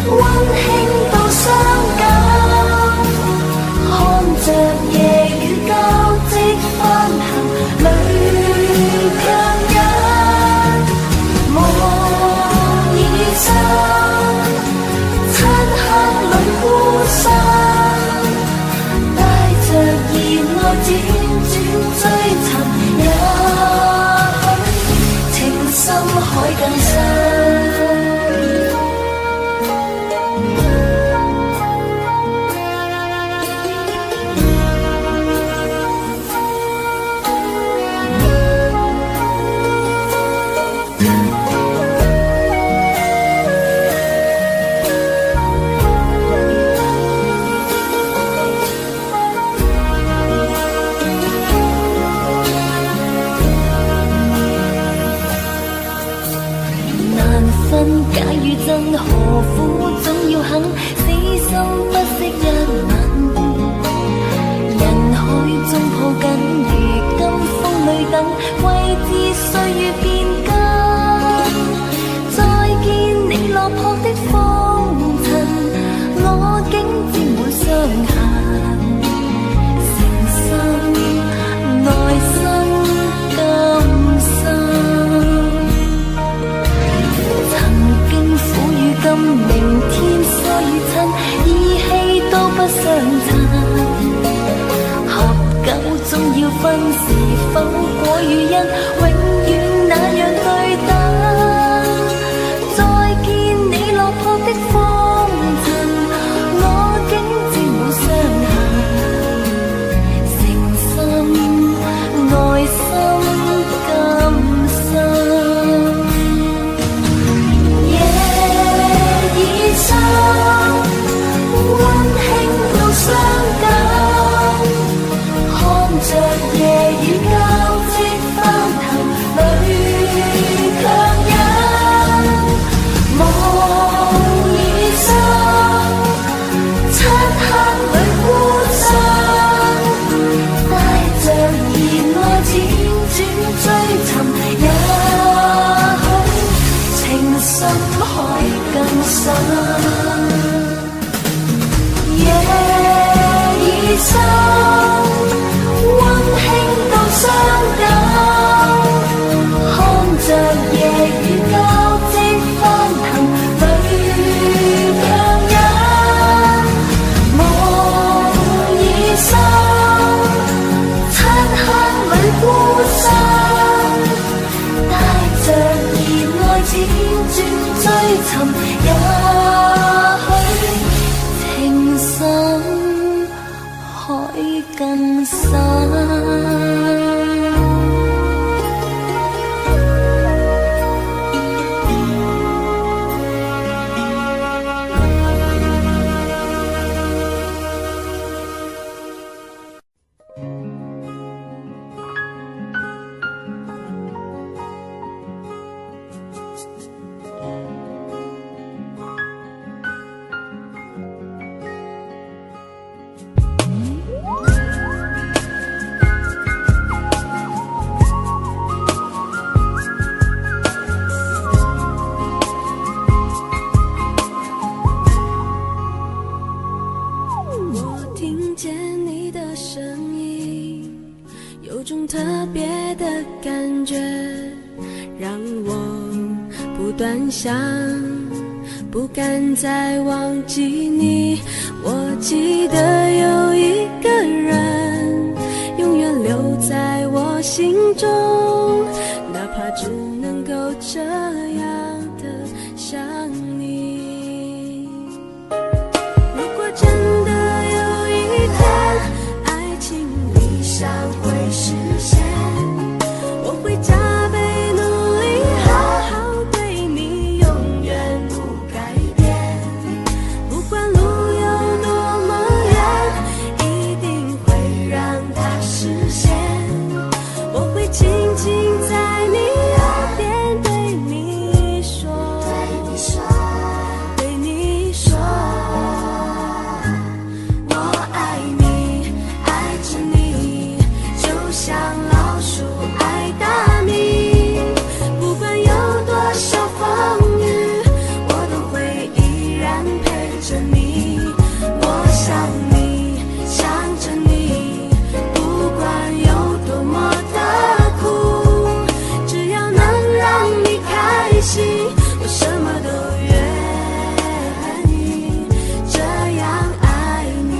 溫馨到傷感，看着夜雨交織翻行，淚卻不相襯。合久總要分，是否果與因永遠那樣對等？再見你落魄的風塵，我竟沾滿傷痕。誠心愛心甘心，夜已深，溫馨到傷感，看着夜雨交織翻騰，淚強忍，夢已深，漆黑裏孤身，帶着熱愛輾轉追尋，也許情深海更深。夜已深，溫馨到傷感，看着夜雨交織翻騰，淚強忍，夢已深，漆黑裏孤身，帶着熱愛輾轉追尋，也許情深海更深。我听见你的声音，有种特别的感觉，让我不断想，不敢再忘记你。我记得有一个人，永远留在我心中，哪怕只能够这样的想你。如果真的有一天，爱情理想会实现，我会加倍努力，好好对你，永远不改变。不管路有多么远，一定会让它实现。我会轻轻在你耳边对你说，对你说，我爱你，爱着你，就像老鼠爱大米。不管有多少风雨，我都会依然陪着你。我想你，想着你，不管有多么的苦，只要能让你开心，我什么都愿意，这样爱你。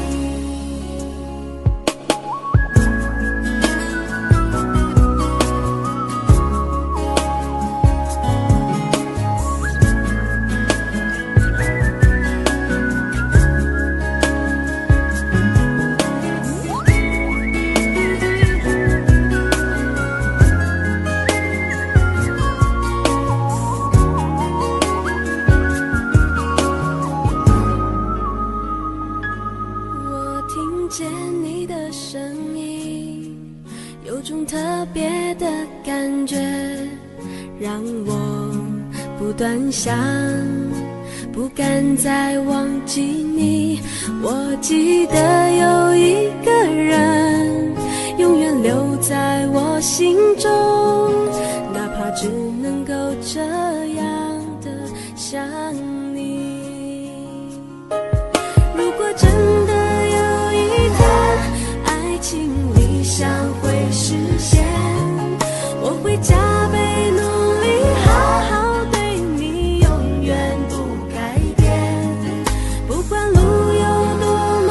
我听见你的声音，有种特别的感觉，让我不断想，不敢再忘记你。我记得有一个人，永远留在我心中，哪怕只能够这样的想你。如果真的有一天，爱情理想会实现，我会加倍努力，好好对你，永远不改变。不管路有多么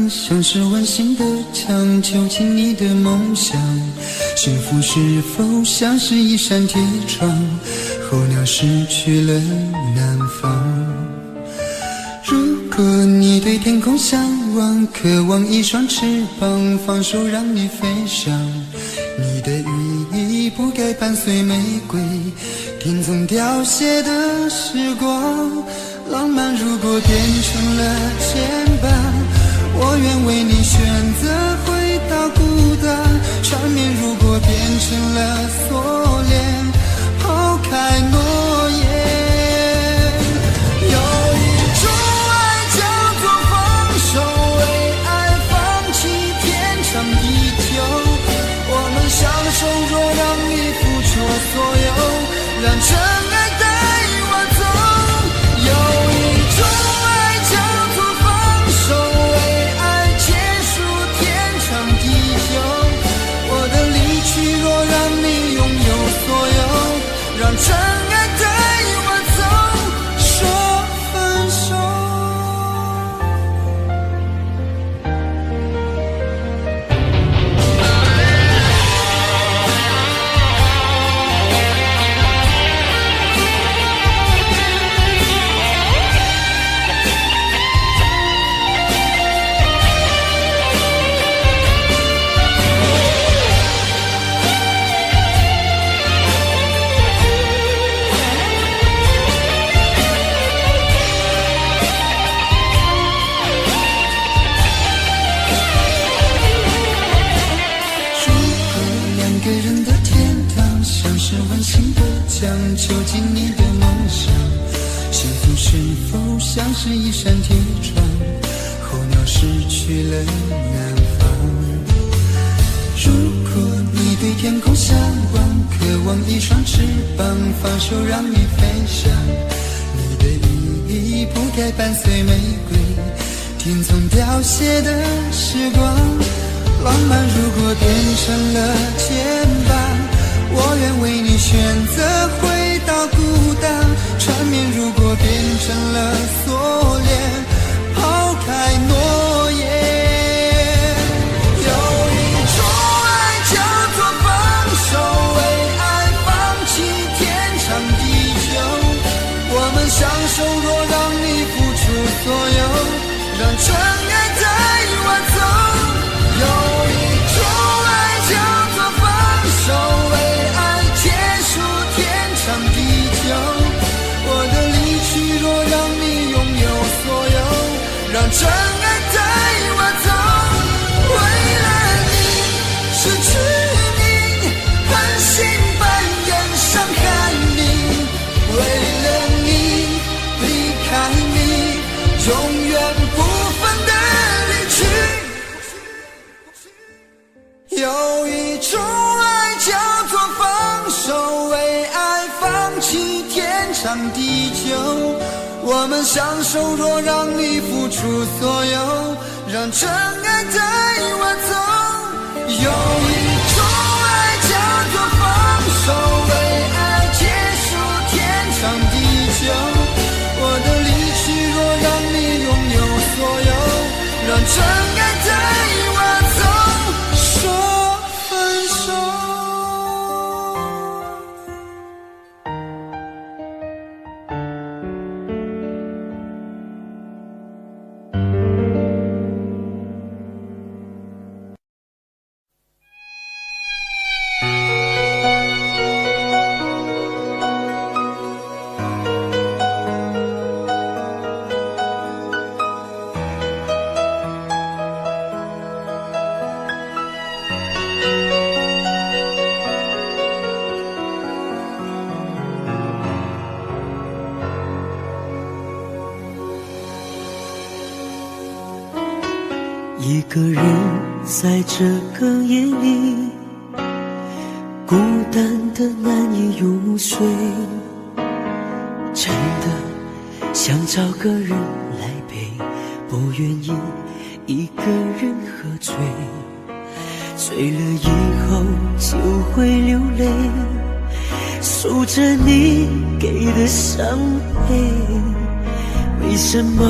像是温馨的墙，囚禁你的梦想。幸福是否像是一扇铁窗，候鸟失去了南方。如果你对天空向往，渴望一双翅膀，放手让你飞翔。你的羽翼不该伴随玫瑰，听从凋谢的时光。浪漫如果变成了牵绊，我愿为你选择回到孤单。缠绵如果变成了锁链，抛开诺言。有一种爱叫做放手，为爱放弃天长地久。我们相守，若让你付出所有，让真爱带我走。有一种爱叫做放手，为爱结束天长地久。我的离去，若让你拥有所有，让真爱带我走，说分手。囚禁你的梦想，幸福是否像是一扇铁窗，候鸟失去了南方。如果你对天空向往，渴望一双翅膀，放手让你飞翔。你的羽翼不该伴随玫瑰，听从凋谢的时光。浪漫如果变成了牵绊，我愿为你选择回到孤单。缠绵如果变成了锁链，抛开诺言。有一种爱叫做放手，为爱放弃天长地久。我们相守，若让你付出所有，让真爱带我走。有一种爱叫做放手，为爱结束天长地久。我的离去，若让你拥有所有，让真爱带我走。为了你，失去你，狠心扮演伤害你。为了你，离开你，永远不分的离去。有一种爱叫做放手，为爱放弃天长地久。我们相守，若让你付出所有，让真爱带我走。有一种爱叫做放手，为爱结束天长地久。我的离去，若让你拥有所有，让真爱带我走，说分手。一个人在这个夜里，孤单的难以入睡，真的想找个人来陪，不愿意一个人喝醉，醉了以后就会流泪，数着你给的伤悲。为什么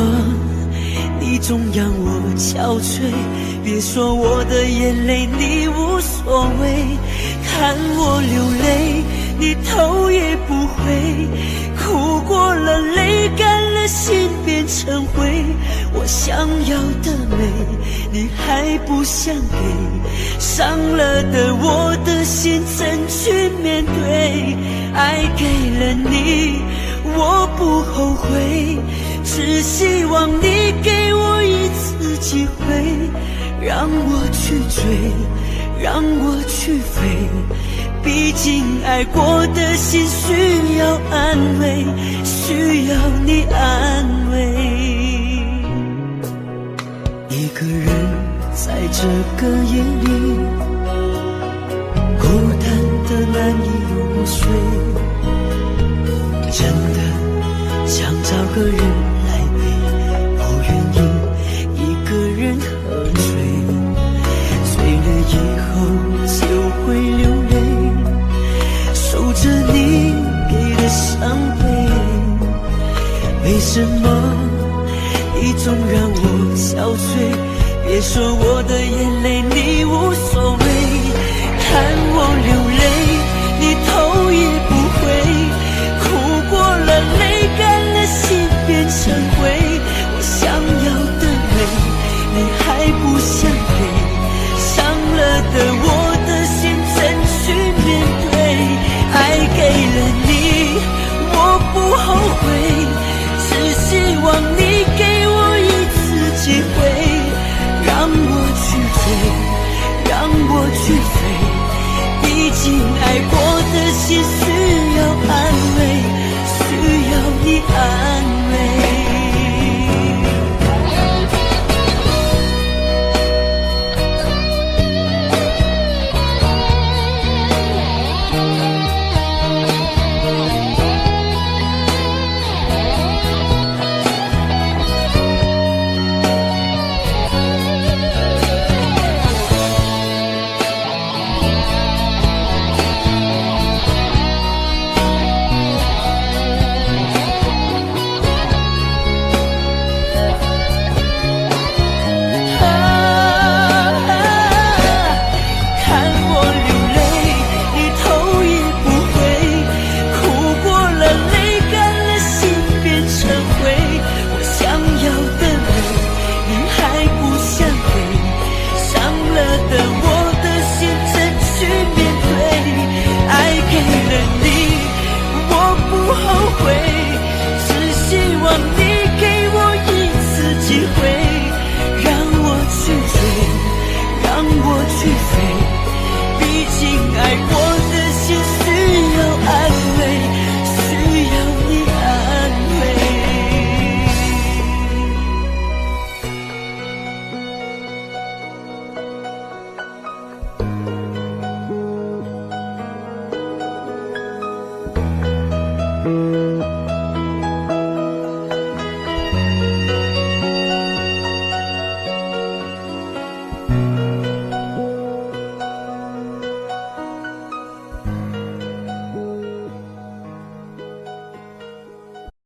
你总让我憔悴。别说我的眼泪你无所谓，看我流泪你头也不回，哭过了泪干了心变成灰。我想要的美你还不想给，伤了的我的心怎去面对？爱给了你我不后悔，只希望你给我一次机会，让我去追，让我去飞。毕竟爱过的心需要安慰，需要你安慰。一个人在这个夜里，孤单的难以入睡，真的想找个人来陪，不愿意一个人喝醉，醉了以后就会流泪，守着你给的伤悲。为什么你总让我憔悴？别说我的眼泪你无所谓，看我流泪你头也不回，哭过了泪干了心变成灰。我想要的美你还不想给，伤了的我的心怎去面对？爱给了你我不后悔，只希望你给我一次机会，让我去追，让我去飞。毕竟爱过的心需要安慰，需要你安慰。